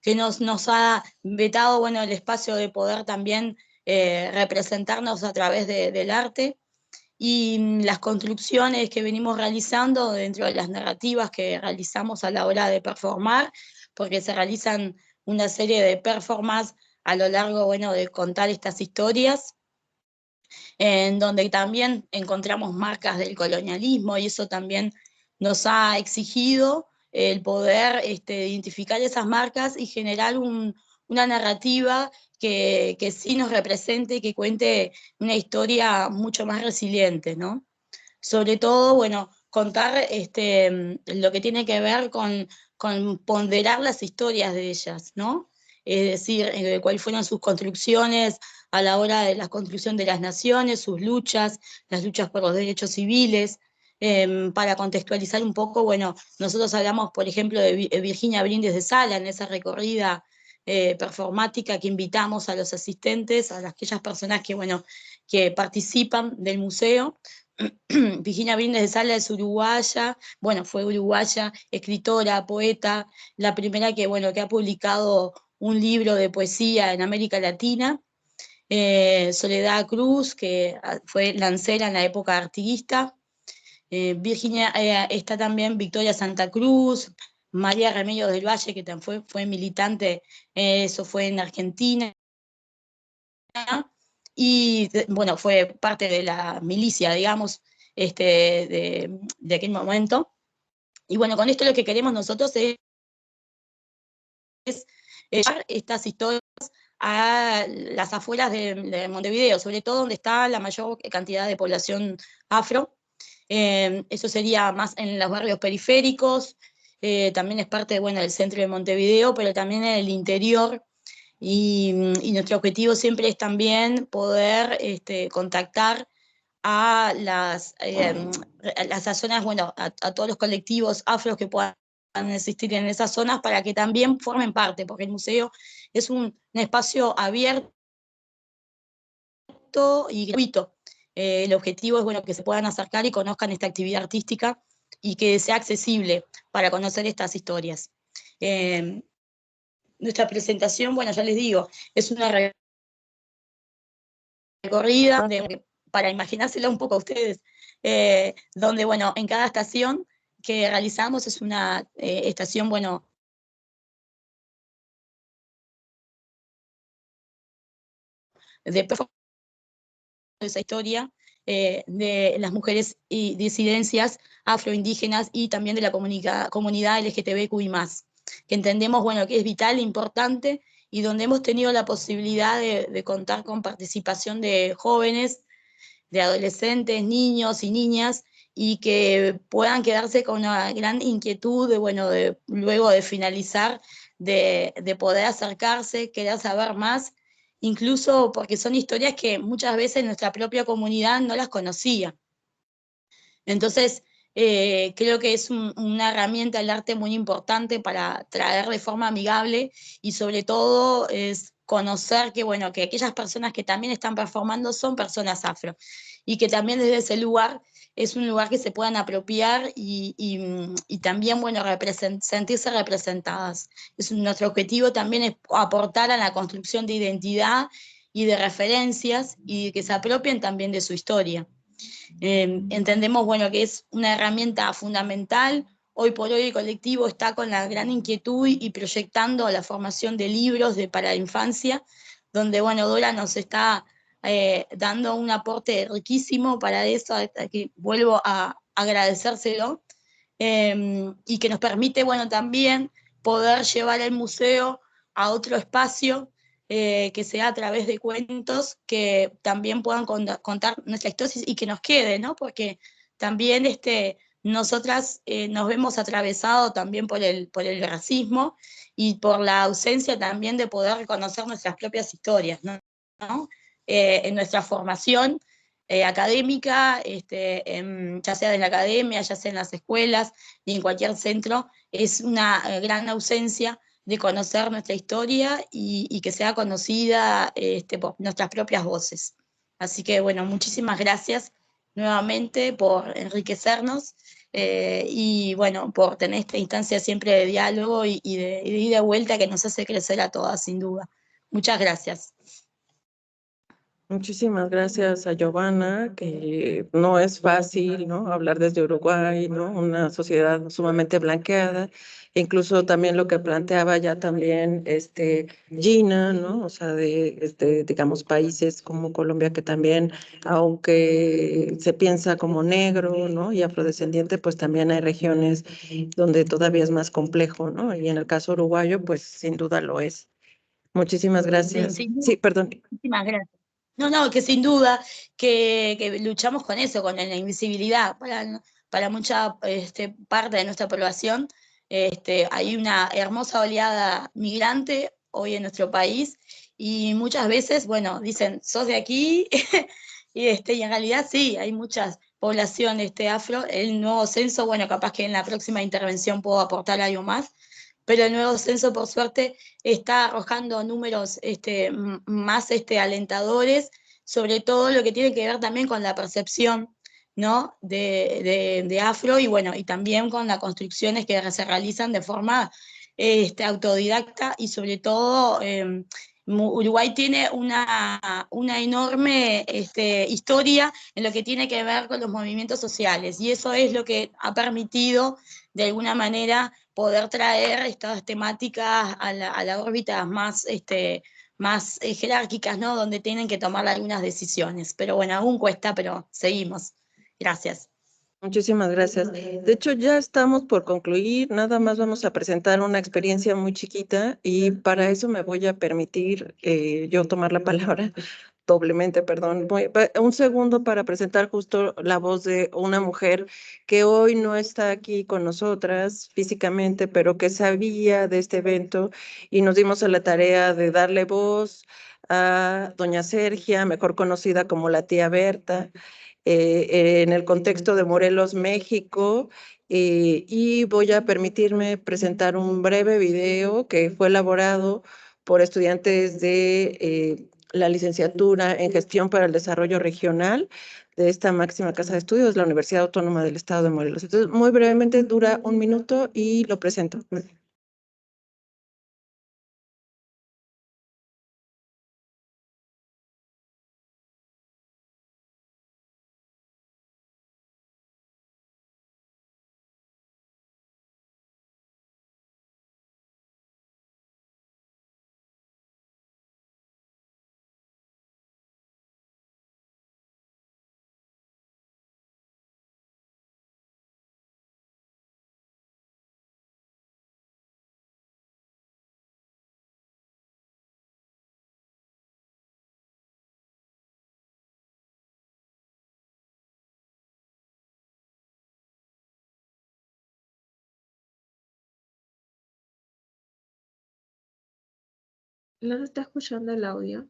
que nos ha vetado, bueno, el espacio de poder también representarnos a través del arte, y las construcciones que venimos realizando dentro de las narrativas que realizamos a la hora de performar, porque se realizan una serie de performances a lo largo, bueno, de contar estas historias, en donde también encontramos marcas del colonialismo, y eso también nos ha exigido el poder identificar esas marcas y generar una narrativa que sí nos represente y que cuente una historia mucho más resiliente, ¿no? Sobre todo, bueno, contar lo que tiene que ver con ponderar las historias de ellas, ¿no? Es decir, cuáles fueron sus construcciones a la hora de la construcción de las naciones, sus luchas, las luchas por los derechos civiles. Para contextualizar un poco, bueno, nosotros hablamos, por ejemplo, de Virginia Brindes de Sala en esa recorrida performática que invitamos a los asistentes, a aquellas personas que, bueno, que participan del museo. Virginia Brindes de Sala es uruguaya, bueno, fue uruguaya, escritora, poeta, la primera que, bueno, que ha publicado un libro de poesía en América Latina. Soledad Cruz, que fue lancera en la época artiguista. Virginia, está también Victoria Santa Cruz, María Remedios del Valle, que también fue militante, eso fue en Argentina, y bueno, fue parte de la milicia, digamos, de aquel momento. Y bueno, con esto lo que queremos nosotros es llevar estas historias a las afueras de Montevideo, sobre todo donde está la mayor cantidad de población afro. Eso sería más en los barrios periféricos, también es parte, bueno, del centro de Montevideo, pero también en el interior. Y nuestro objetivo siempre es también poder contactar a las zonas, bueno, a todos los colectivos afros que puedan existir en esas zonas, para que también formen parte, porque el museo es un espacio abierto y gratuito. El objetivo es, bueno, que se puedan acercar y conozcan esta actividad artística y que sea accesible para conocer estas historias. Nuestra presentación, bueno, ya les digo, es una recorrida para imaginársela un poco a ustedes, donde, bueno, en cada estación que realizamos es una estación, bueno, de esa historia de las mujeres y disidencias afroindígenas y también de la comunidad LGTBQI+, que entendemos, bueno, que es vital, importante, y donde hemos tenido la posibilidad de contar con participación de jóvenes, de adolescentes, niños y niñas, y que puedan quedarse con una gran inquietud de, bueno, luego de finalizar, de poder acercarse, querer saber más, incluso porque son historias que muchas veces nuestra propia comunidad no las conocía. Entonces, creo que es una herramienta del arte muy importante para traer de forma amigable, y sobre todo es conocer que, bueno, que aquellas personas que también están performando son personas afro, y que también desde ese lugar es un lugar que se puedan apropiar y también, bueno, sentirse representadas. Nuestro objetivo también es aportar a la construcción de identidad y de referencias, y que se apropien también de su historia. Entendemos, bueno, que es una herramienta fundamental. Hoy por hoy el colectivo está con la gran inquietud y proyectando la formación de libros para la infancia, donde, bueno, Dora nos está dando un aporte riquísimo para eso, que vuelvo a agradecérselo, y que nos permite, bueno, también poder llevar el museo a otro espacio, que sea a través de cuentos que también puedan contar nuestra historia y que nos quede, ¿no? Porque también nosotras nos vemos atravesados también por el racismo y por la ausencia también de poder reconocer nuestras propias historias, ¿no? En nuestra formación académica, ya sea en la academia, ya sea en las escuelas y en cualquier centro, es una gran ausencia de conocer nuestra historia y que sea conocida por nuestras propias voces. Así que, bueno, muchísimas gracias nuevamente por enriquecernos y bueno, por tener esta instancia siempre de diálogo y de ida y vuelta que nos hace crecer a todas, sin duda. Muchas gracias. Muchísimas gracias a Giovanna, que no es fácil, ¿no? Hablar desde Uruguay, ¿no? Una sociedad sumamente blanqueada. Incluso también lo que planteaba ya también Gina, ¿no? O sea, digamos, países como Colombia que también, aunque se piensa como negro, ¿no? Y afrodescendiente, pues también hay regiones donde todavía es más complejo, ¿no? Y en el caso uruguayo, pues sin duda lo es. Muchísimas gracias. Sí, perdón. Muchísimas gracias. No, que sin duda que luchamos con eso, con la invisibilidad para mucha parte de nuestra población. Hay una hermosa oleada migrante hoy en nuestro país y muchas veces, bueno, dicen, sos de aquí y en realidad sí, hay muchas poblaciones afro. El nuevo censo, bueno, capaz que en la próxima intervención puedo aportar algo más, pero el nuevo censo, por suerte, está arrojando números más alentadores, sobre todo lo que tiene que ver también con la percepción, ¿no? de afro y bueno, y también con las construcciones que se realizan de forma autodidacta y sobre todo Uruguay tiene una enorme historia en lo que tiene que ver con los movimientos sociales y eso es lo que ha permitido de alguna manera poder traer estas temáticas a la órbita más jerárquicas, ¿no? Donde tienen que tomar algunas decisiones. Pero bueno, aún cuesta, pero seguimos. Gracias. Muchísimas gracias. De hecho, ya estamos por concluir. Nada más vamos a presentar una experiencia muy chiquita y para eso me voy a permitir yo tomar la palabra doblemente, perdón. Un segundo para presentar justo la voz de una mujer que hoy no está aquí con nosotras físicamente, pero que sabía de este evento y nos dimos a la tarea de darle voz a doña Sergia, mejor conocida como la tía Berta, en el contexto de Morelos, México. Y voy a permitirme presentar un breve video que fue elaborado por estudiantes de la licenciatura en Gestión para el Desarrollo Regional de esta máxima casa de estudios, la Universidad Autónoma del Estado de Morelos. Entonces, muy brevemente, dura 1 minuto y lo presento. ¿No se está escuchando el audio?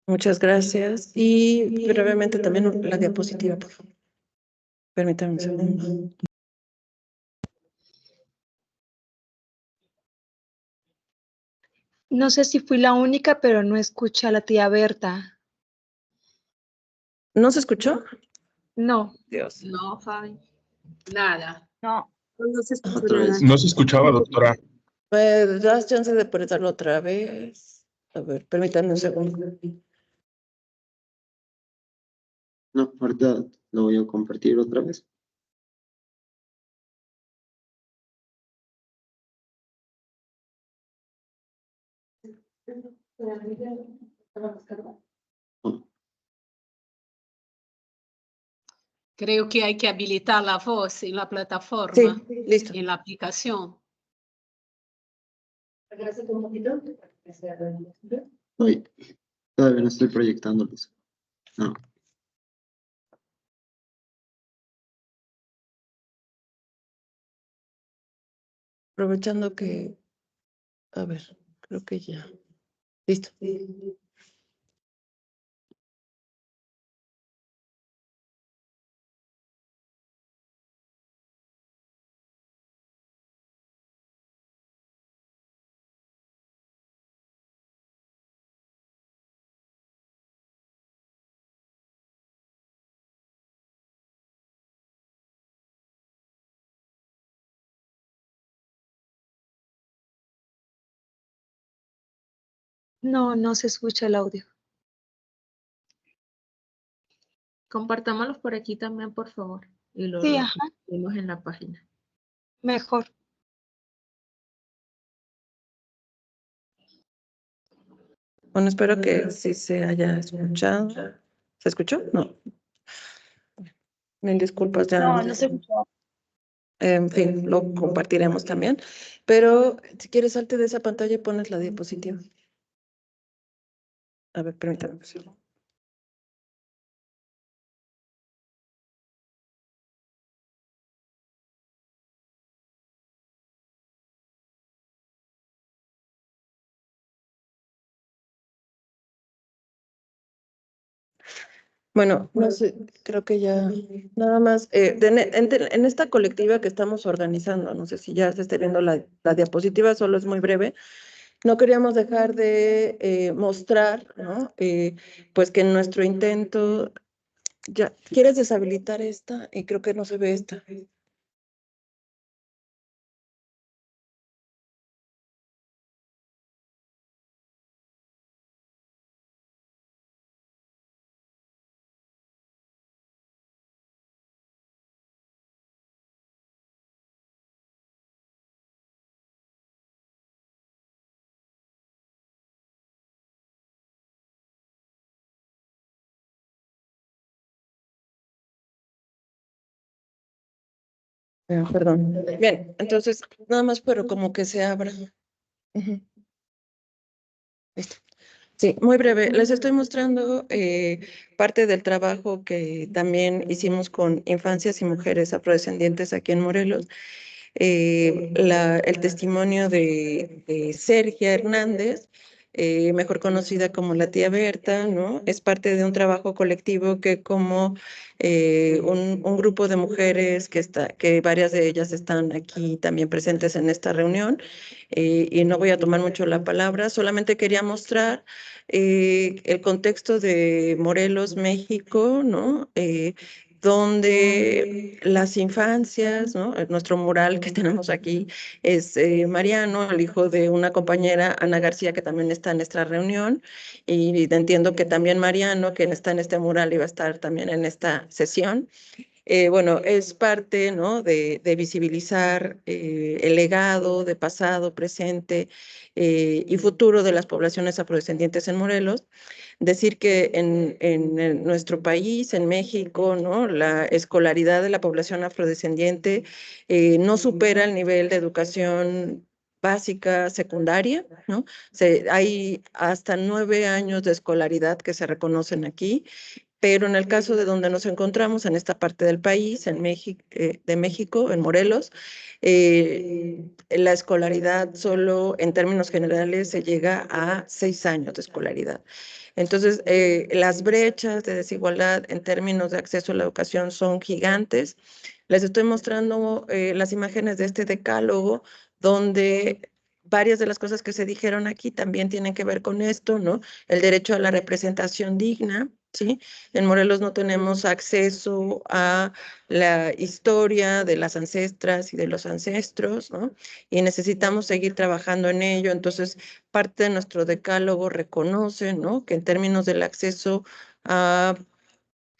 Muchas gracias. Y brevemente también la diapositiva, por favor. Permítame un segundo. No sé si fui la única, pero no escuché a la tía Berta. ¿No se escuchó? No. Dios. No, Fabi. Nada. No. No se escuchó Otra vez. nada. No se escuchaba, doctora. Das chance de ponerlo otra vez. A ver, permítanme un segundo. No, ahorita lo voy a compartir otra vez. Creo que hay que habilitar la voz en la plataforma, Sí, listo. en la aplicación. Uy, todavía no estoy proyectándoles. No. Aprovechando que, a ver, creo que ya. Listo. No, no se escucha el audio. Compartámoslos por aquí también, por favor. Y lo Sí, ajá, vemos en la página. mejor. Bueno, espero que sí se haya escuchado. ¿Se escuchó? No. Mil disculpas ya. No, no se escuchó. En fin, lo compartiremos también. Pero si quieres, salte de esa pantalla y pones la diapositiva. A ver, permítame. Bueno, no sé, creo que ya nada más. En esta colectiva que estamos organizando, no sé si ya se esté viendo la diapositiva, solo es muy breve. No queríamos dejar de mostrar, ¿no? Pues que en nuestro intento, ya, ¿quieres deshabilitar esta? Y creo que no se ve esta. Perdón. Bien, entonces, nada más, pero como que se abra. Ujú. Listo. Sí, muy breve. Les estoy mostrando parte del trabajo que también hicimos con infancias y mujeres afrodescendientes aquí en Morelos. El testimonio de Sergia Hernández, mejor conocida como la tía Berta, ¿no? Es parte de un trabajo colectivo que como un grupo de mujeres que varias de ellas están aquí también presentes en esta reunión, y no voy a tomar mucho la palabra, solamente quería mostrar el contexto de Morelos, México, ¿no? Donde las infancias, ¿no? Nuestro mural que tenemos aquí es Mariano, el hijo de una compañera, Ana García, que también está en esta reunión, y entiendo que también Mariano, que está en este mural, iba a estar también en esta sesión. Bueno, es parte, ¿no? de visibilizar el legado de pasado, presente y futuro de las poblaciones afrodescendientes en Morelos. Decir que en nuestro país, en México, ¿no? La escolaridad de la población afrodescendiente no supera el nivel de educación básica, secundaria, ¿no? Hay hasta 9 años de escolaridad que se reconocen aquí, pero en el caso de donde nos encontramos, en esta parte del país, de México, en Morelos, la escolaridad solo en términos generales se llega a 6 años de escolaridad. Entonces, las brechas de desigualdad en términos de acceso a la educación son gigantes. Les estoy mostrando las imágenes de este decálogo, donde varias de las cosas que se dijeron aquí también tienen que ver con esto, ¿no? El derecho a la representación digna, ¿sí? En Morelos no tenemos acceso a la historia de las ancestras y de los ancestros, ¿no? Y necesitamos seguir trabajando en ello. Entonces, parte de nuestro decálogo reconoce, ¿no? Que en términos del acceso a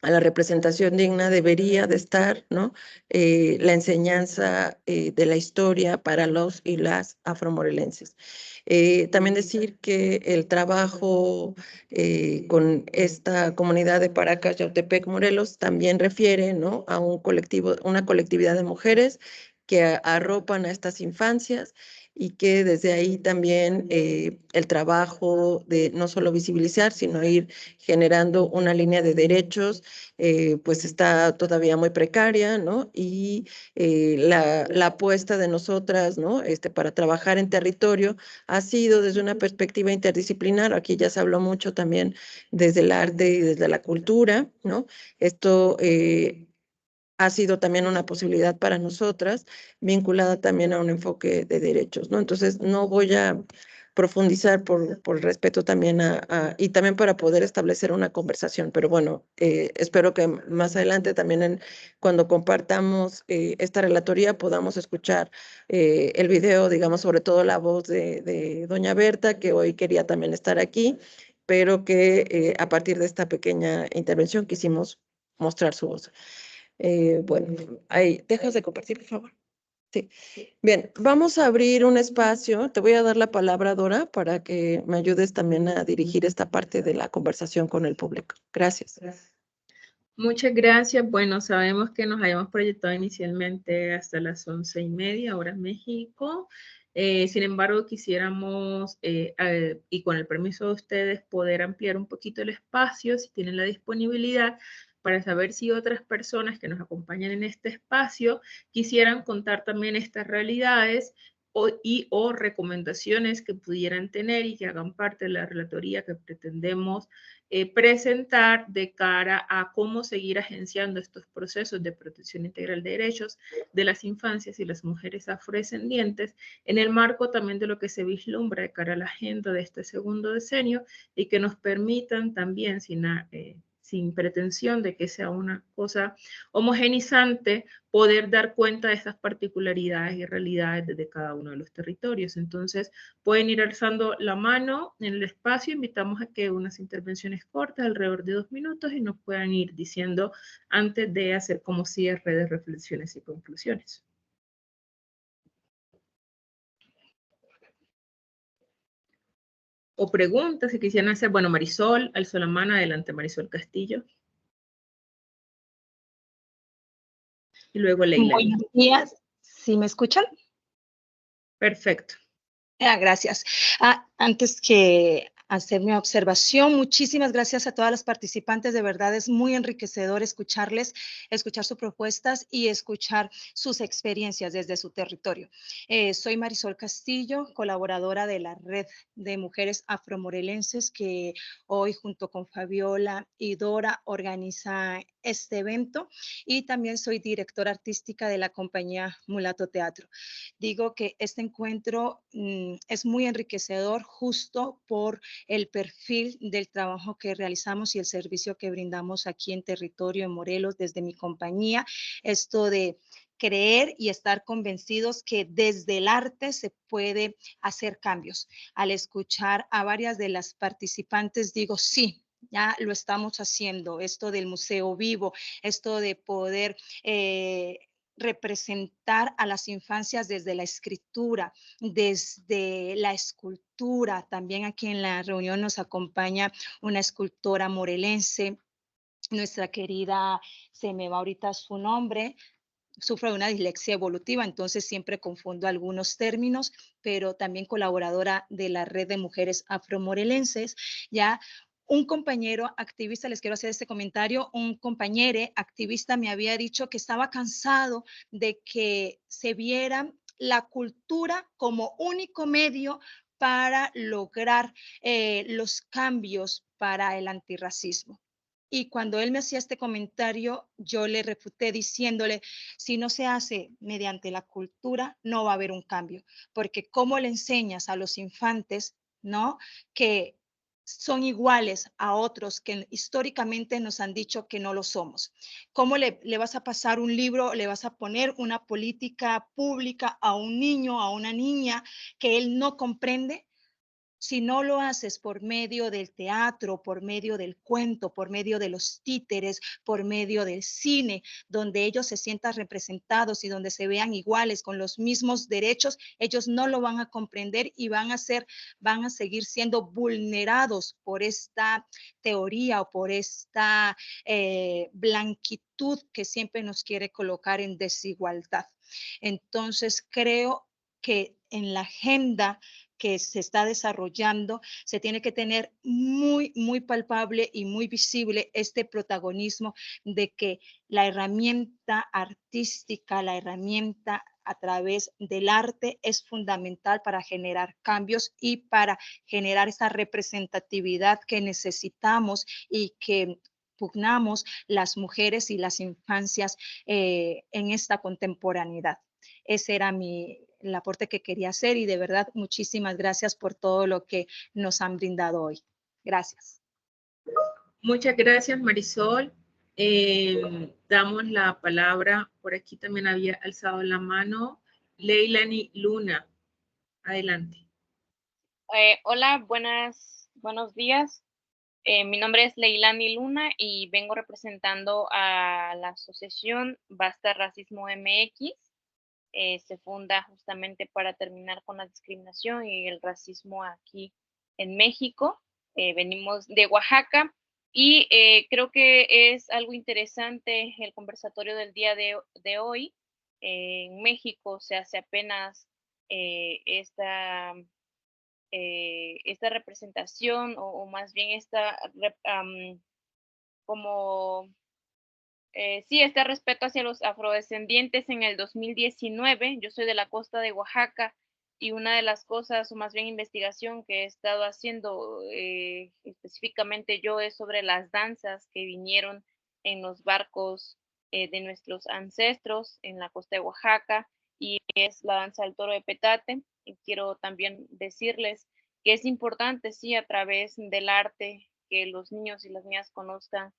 la representación digna debería de estar, ¿no? La enseñanza de la historia para los y las afromorelenses. También decir que el trabajo con esta comunidad de Paracas, Yautepec, Morelos, también refiere, ¿no? A un colectivo, una colectividad de mujeres que arropan a estas infancias y que desde ahí también el trabajo de no solo visibilizar, sino ir generando una línea de derechos, pues está todavía muy precaria, ¿no? Y la apuesta de nosotras, ¿no? Para trabajar en territorio ha sido desde una perspectiva interdisciplinar. Aquí ya se habló mucho también desde el arte y desde la cultura, ¿no? Esto ha sido también una posibilidad para nosotras, vinculada también a un enfoque de derechos, ¿no? Entonces, no voy a profundizar por respeto también y también para poder establecer una conversación, pero bueno, espero que más adelante también cuando compartamos esta relatoría podamos escuchar el video, digamos, sobre todo la voz de doña Berta, que hoy quería también estar aquí, pero que a partir de esta pequeña intervención quisimos mostrar su voz. Bueno, ahí, ¿dejas de compartir, por favor? Sí. Bien, vamos a abrir un espacio. Te voy a dar la palabra, Dora, para que me ayudes también a dirigir esta parte de la conversación con el público. Gracias. Muchas gracias. Bueno, sabemos que nos habíamos proyectado inicialmente hasta las 11:30 horas México. Sin embargo, quisiéramos, y con el permiso de ustedes, poder ampliar un poquito el espacio, si tienen la disponibilidad, para saber si otras personas que nos acompañan en este espacio quisieran contar también estas realidades o recomendaciones que pudieran tener y que hagan parte de la relatoría que pretendemos presentar de cara a cómo seguir agenciando estos procesos de protección integral de derechos de las infancias y las mujeres afrodescendientes en el marco también de lo que se vislumbra de cara a la agenda de este segundo decenio y que nos permitan también, sin pretensión de que sea una cosa homogenizante, poder dar cuenta de estas particularidades y realidades desde cada uno de los territorios. Entonces, pueden ir alzando la mano en el espacio. Invitamos a que unas intervenciones cortas, alrededor de 2 minutos, y nos puedan ir diciendo antes de hacer como cierre de reflexiones y conclusiones. O preguntas si quisieran hacer. Bueno, Marisol, alzó la mano. Adelante, Marisol Castillo. Y luego Leila. Buenos días. ¿Sí me escuchan? Perfecto. Gracias. Antes que hacer mi observación, muchísimas gracias a todas las participantes. De verdad es muy enriquecedor escucharles, escuchar sus propuestas y escuchar sus experiencias desde su territorio. Soy Marisol Castillo, colaboradora de la Red de Mujeres Afromorelenses, que hoy junto con Fabiola y Dora organiza este evento, y también soy directora artística de la compañía Mulato Teatro. Digo que este encuentro es muy enriquecedor justo por el perfil del trabajo que realizamos y el servicio que brindamos aquí en territorio en Morelos desde mi compañía. Esto de creer y estar convencidos que desde el arte se puede hacer cambios. Al escuchar a varias de las participantes digo, sí, ya lo estamos haciendo. Esto del museo vivo, esto de poder representar a las infancias desde la escritura, desde la escultura. También aquí en la reunión nos acompaña una escultora morelense, nuestra querida, se me va ahorita su nombre, sufro de una dislexia evolutiva, entonces siempre confundo algunos términos, pero también colaboradora de la Red de Mujeres Afromorelenses. Ya un compañero activista, les quiero hacer este comentario, un compañero activista me había dicho que estaba cansado de que se viera la cultura como único medio para lograr los cambios para el antirracismo. Y cuando él me hacía este comentario, yo le refuté diciéndole, si no se hace mediante la cultura, no va a haber un cambio, porque ¿cómo le enseñas a los infantes, no, que son iguales a otros que históricamente nos han dicho que no lo somos? ¿Cómo le vas a pasar un libro, le vas a poner una política pública a un niño, a una niña que él no comprende? Si no lo haces por medio del teatro, por medio del cuento, por medio de los títeres, por medio del cine, donde ellos se sientan representados y donde se vean iguales con los mismos derechos, ellos no lo van a comprender y van a seguir siendo vulnerados por esta teoría o por esta blanquitud que siempre nos quiere colocar en desigualdad. Entonces, creo que en la agenda que se está desarrollando se tiene que tener muy, muy palpable y muy visible este protagonismo de que la herramienta artística, la herramienta a través del arte es fundamental para generar cambios y para generar esa representatividad que necesitamos y que pugnamos las mujeres y las infancias en esta contemporaneidad. Ese era el aporte que quería hacer y de verdad muchísimas gracias por todo lo que nos han brindado hoy. Gracias. Muchas gracias, Marisol. Damos la palabra, por aquí también había alzado la mano, Leilani Luna. Adelante. Hola, buenos días. Mi nombre es Leilani Luna y vengo representando a la asociación Basta Racismo MX. Se funda justamente para terminar con la discriminación y el racismo aquí en México. Venimos de Oaxaca y creo que es algo interesante el conversatorio del día de hoy. En México se hace apenas esta representación o más bien este respeto hacia los afrodescendientes en el 2019. Yo soy de la costa de Oaxaca y una de las cosas, o más bien investigación que he estado haciendo específicamente yo es sobre las danzas que vinieron en los barcos de nuestros ancestros en la costa de Oaxaca, y es la danza del toro de petate. Y quiero también decirles que es importante, sí, a través del arte, que los niños y las niñas conozcan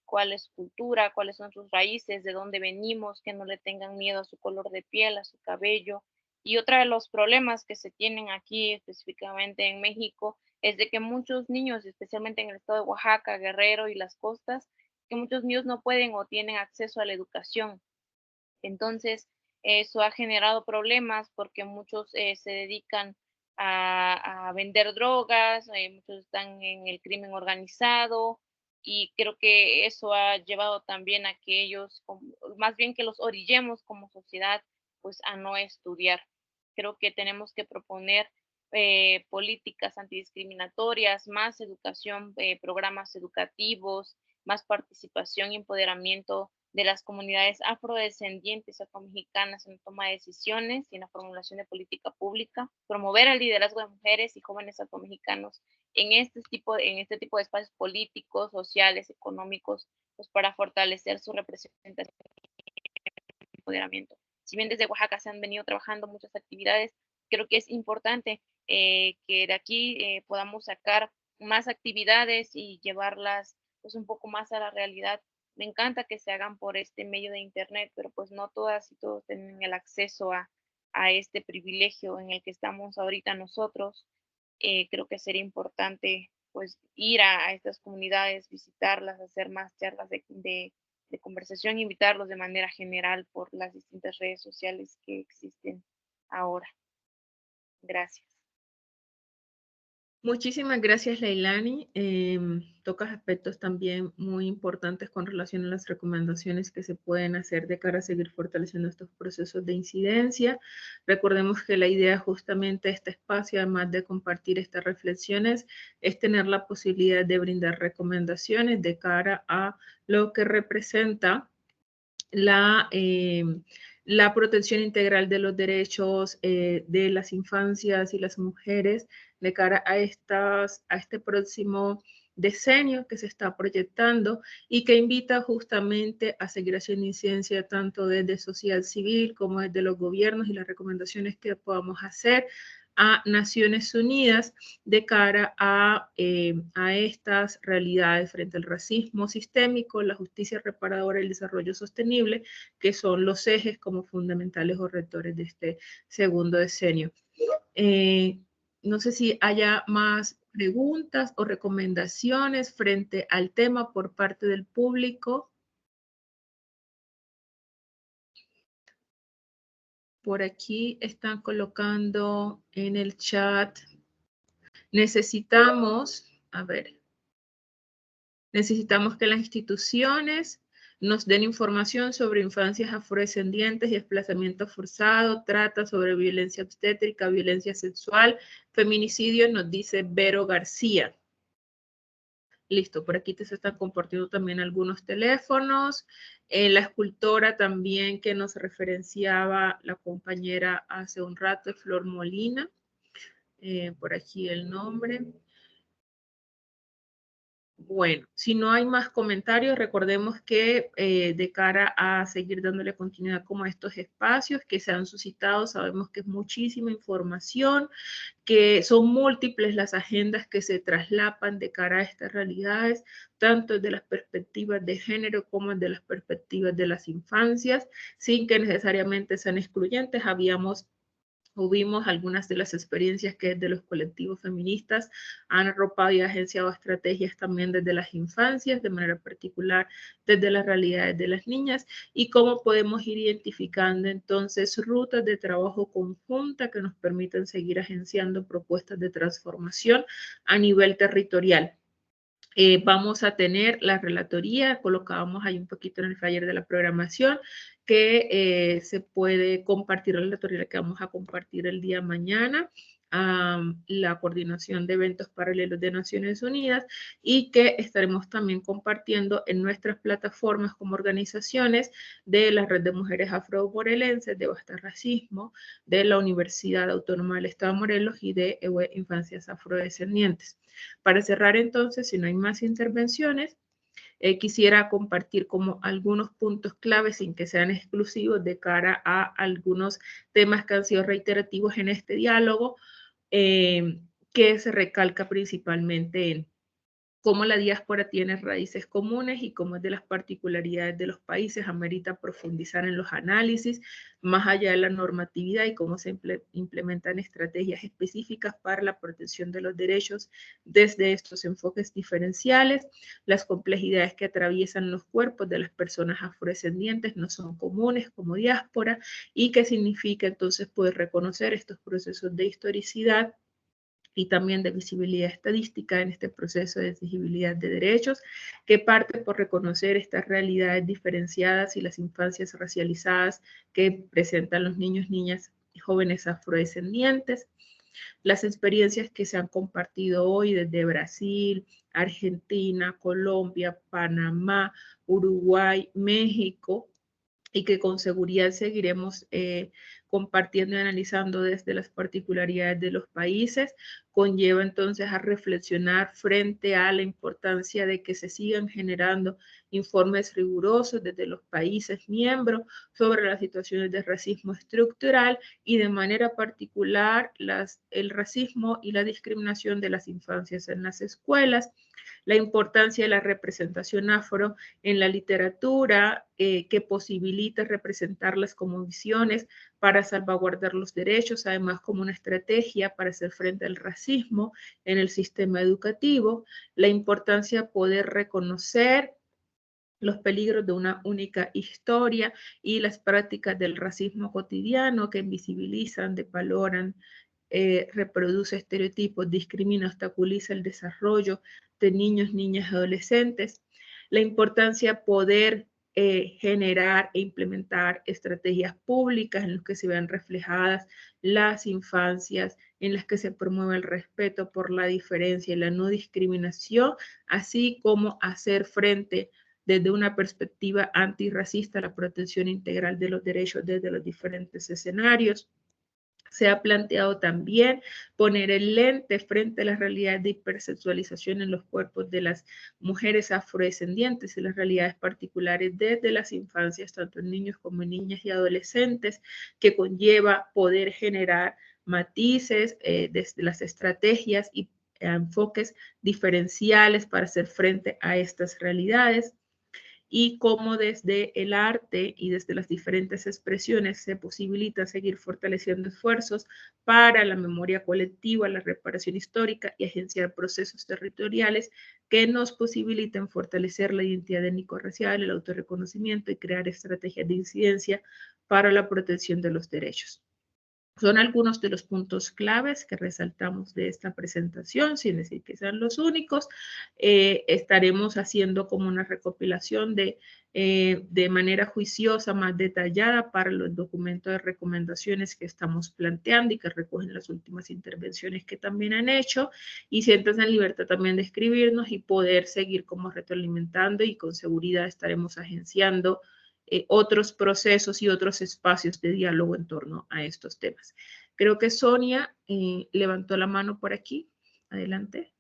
cuál es su cultura, cuáles son sus raíces, de dónde venimos, que no le tengan miedo a su color de piel, a su cabello. Y otro de los problemas que se tienen aquí específicamente en México es de que muchos niños, especialmente en el estado de Oaxaca, Guerrero y las costas, que muchos niños no pueden o tienen acceso a la educación. Entonces, eso ha generado problemas porque muchos se dedican a vender drogas, muchos están en el crimen organizado, y creo que eso ha llevado también a que ellos, más bien que los orillemos como sociedad, pues a no estudiar. Creo que tenemos que proponer políticas antidiscriminatorias, más educación, programas educativos, más participación y empoderamiento de las comunidades afrodescendientes, afromexicanas en la toma de decisiones y en la formulación de política pública, promover el liderazgo de mujeres y jóvenes afromexicanos en este tipo de espacios políticos, sociales, económicos, pues para fortalecer su representación y empoderamiento. Si bien desde Oaxaca se han venido trabajando muchas actividades, creo que es importante que de aquí podamos sacar más actividades y llevarlas pues un poco más a la realidad. Me encanta que se hagan por este medio de internet, pero pues no todas y todos tienen el acceso a este privilegio en el que estamos ahorita nosotros. Creo que sería importante pues ir a estas comunidades, visitarlas, hacer más charlas de conversación, invitarlos de manera general por las distintas redes sociales que existen ahora. Gracias. Muchísimas gracias, Leilani. Tocas aspectos también muy importantes con relación a las recomendaciones que se pueden hacer de cara a seguir fortaleciendo estos procesos de incidencia. Recordemos que la idea justamente de este espacio, además de compartir estas reflexiones, es tener la posibilidad de brindar recomendaciones de cara a lo que representa la protección integral de los derechos de las infancias y las mujeres de cara a este próximo decenio que se está proyectando y que invita justamente a seguir haciendo incidencia tanto desde sociedad civil como desde los gobiernos y las recomendaciones que podamos hacer a Naciones Unidas de cara a estas realidades frente al racismo sistémico, la justicia reparadora y el desarrollo sostenible, que son los ejes como fundamentales o rectores de este segundo decenio. No sé si haya más preguntas o recomendaciones frente al tema por parte del público. Por aquí están colocando en el chat. Necesitamos que las instituciones nos den información sobre infancias afrodescendientes y desplazamiento forzado, trata sobre violencia obstétrica, violencia sexual, feminicidio, nos dice Vero García. Listo, por aquí se están compartiendo también algunos teléfonos. La escultora también que nos referenciaba la compañera hace un rato, Flor Molina. Por aquí el nombre. Bueno, si no hay más comentarios, recordemos que de cara a seguir dándole continuidad como a estos espacios que se han suscitado, sabemos que es muchísima información, que son múltiples las agendas que se traslapan de cara a estas realidades, tanto desde las perspectivas de género como desde las perspectivas de las infancias, sin que necesariamente sean excluyentes. Vimos algunas de las experiencias que desde los colectivos feministas han arropado y agenciado estrategias también desde las infancias, de manera particular desde las realidades de las niñas, y cómo podemos ir identificando entonces rutas de trabajo conjunta que nos permitan seguir agenciando propuestas de transformación a nivel territorial. Vamos a tener la relatoría, colocábamos ahí un poquito en el flyer de la programación, que se puede compartir la relatoría que vamos a compartir el día mañana, la coordinación de eventos paralelos de Naciones Unidas, y que estaremos también compartiendo en nuestras plataformas como organizaciones de la Red de Mujeres Afro-Morelenses, de Basta Racismo, de la Universidad Autónoma del Estado de Morelos y de Infancias Afrodescendientes. Para cerrar entonces, si no hay más intervenciones, quisiera compartir como algunos puntos claves sin que sean exclusivos de cara a algunos temas que han sido reiterativos en este diálogo, que se recalca principalmente en cómo la diáspora tiene raíces comunes y cómo es de las particularidades de los países amerita profundizar en los análisis, más allá de la normatividad, y cómo se implementan estrategias específicas para la protección de los derechos desde estos enfoques diferenciales. Las complejidades que atraviesan los cuerpos de las personas afrodescendientes no son comunes como diáspora, y qué significa entonces poder reconocer estos procesos de historicidad y también de visibilidad estadística en este proceso de exigibilidad de derechos, que parte por reconocer estas realidades diferenciadas y las infancias racializadas que presentan los niños, niñas y jóvenes afrodescendientes. Las experiencias que se han compartido hoy desde Brasil, Argentina, Colombia, Panamá, Uruguay, México, y que con seguridad seguiremos compartiendo y analizando desde las particularidades de los países, conlleva entonces a reflexionar frente a la importancia de que se sigan generando informes rigurosos desde los países miembros sobre las situaciones de racismo estructural y de manera particular el racismo y la discriminación de las infancias en las escuelas, la importancia de la representación afro en la literatura, que posibilita representarlas como visiones para salvaguardar los derechos, además como una estrategia para hacer frente al racismo en el sistema educativo, la importancia de poder reconocer los peligros de una única historia y las prácticas del racismo cotidiano que invisibilizan, devaloran, reproduce estereotipos, discrimina, obstaculiza el desarrollo de niños, niñas y adolescentes. La importancia de poder generar e implementar estrategias públicas en las que se vean reflejadas las infancias, en las que se promueve el respeto por la diferencia y la no discriminación, así como hacer frente desde una perspectiva antirracista a la protección integral de los derechos desde los diferentes escenarios. Se ha planteado también poner el lente frente a las realidades de hipersexualización en los cuerpos de las mujeres afrodescendientes y las realidades particulares desde las infancias, tanto en niños como en niñas y adolescentes, que conlleva poder generar matices desde las estrategias y enfoques diferenciales para hacer frente a estas realidades, y cómo desde el arte y desde las diferentes expresiones se posibilita seguir fortaleciendo esfuerzos para la memoria colectiva, la reparación histórica y agenciar procesos territoriales que nos posibiliten fortalecer la identidad étnico-racial, el autorreconocimiento y crear estrategias de incidencia para la protección de los derechos. Son algunos de los puntos claves que resaltamos de esta presentación, sin decir que sean los únicos. Estaremos haciendo como una recopilación de manera juiciosa, más detallada para los documentos de recomendaciones que estamos planteando y que recogen las últimas intervenciones que también han hecho. Y siéntanse en libertad también de escribirnos y poder seguir como retroalimentando, y con seguridad estaremos agenciando otros procesos y otros espacios de diálogo en torno a estos temas. Creo que Sonia levantó la mano por aquí. Adelante.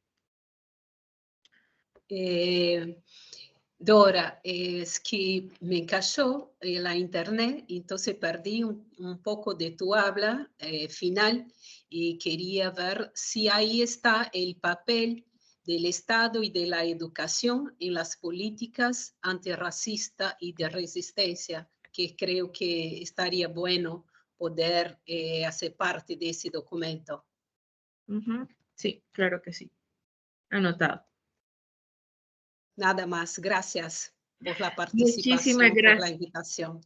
Dora, es que me encaixó la internet, entonces perdí un poco de tu habla final y quería ver si ahí está el papel del Estado y de la educación en las políticas antirracistas y de resistencia, que creo que estaría bueno poder hacer parte de ese documento. Sí, claro que sí. Anotado. Nada más, gracias por la Muchísimas participación, gracias. por la invitación.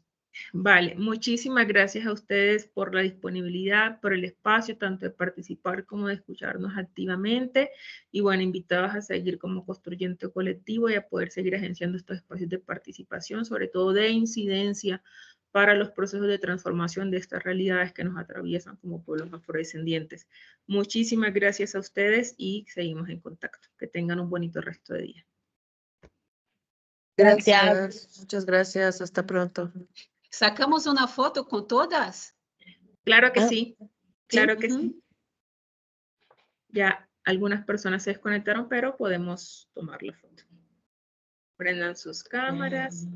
Vale, muchísimas gracias a ustedes por la disponibilidad, por el espacio, tanto de participar como de escucharnos activamente. Y bueno, invitados a seguir como construyente colectivo y a poder seguir agenciando estos espacios de participación, sobre todo de incidencia para los procesos de transformación de estas realidades que nos atraviesan como pueblos afrodescendientes. Muchísimas gracias a ustedes y seguimos en contacto. Que tengan un bonito resto de día. Gracias, muchas gracias, hasta pronto. ¿Sacamos una foto con todas? Claro que Ah, sí, claro que sí. Ya algunas personas se desconectaron, pero podemos tomar la foto. Prendan sus cámaras.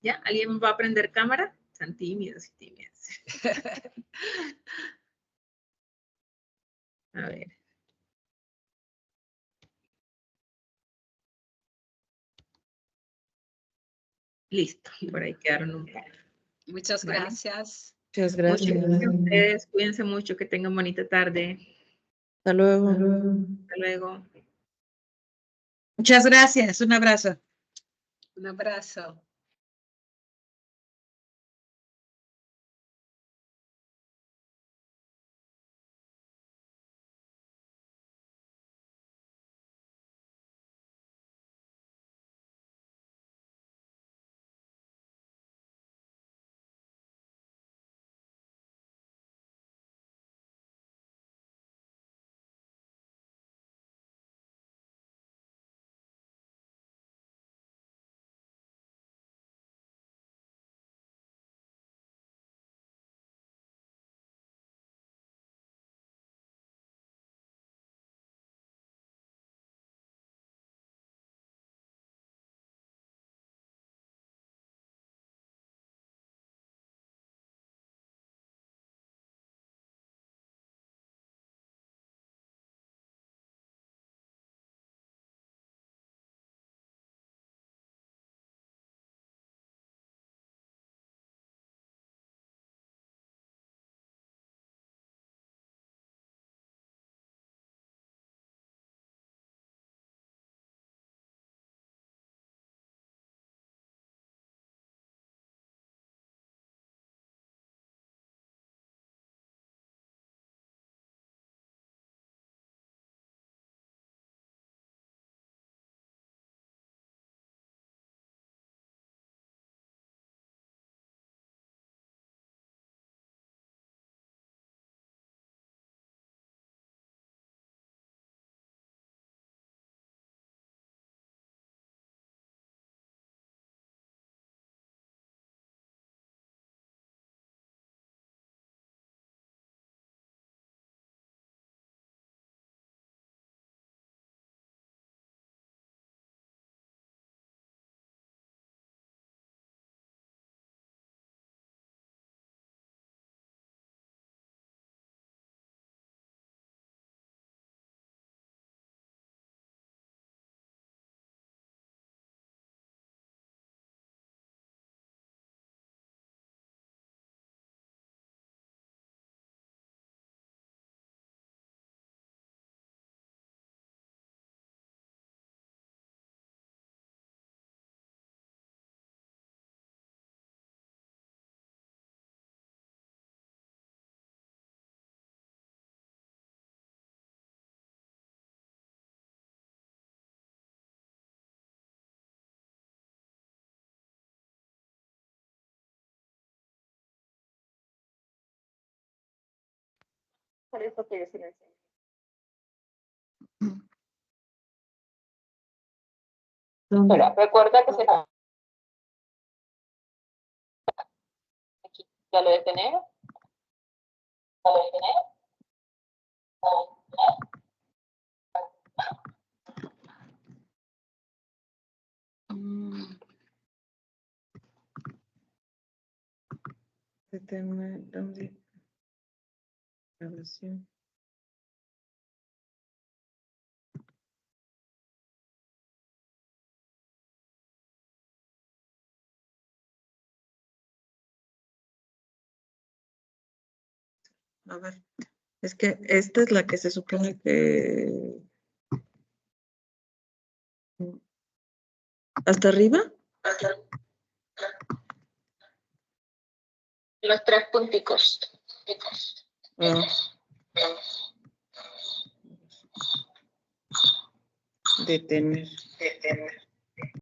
¿Ya? ¿Alguien va a prender cámara? Están tímidos y tímidas. A ver. Listo, por ahí quedaron un par. Muchas Vale. gracias. Muchas Muchas gracias. gracias a ustedes. Cuídense mucho, que tengan bonita tarde. Hasta luego. Hasta luego. Muchas gracias. Un abrazo. Un abrazo. hacer esto que yo silencio. Pero recuerda que se... Aquí, ya lo detener. Ya lo detener. ¿Dónde? Grabación. A ver, es que esta es la que se supone que... ¿Hasta arriba? Los 3 punticos. Detener.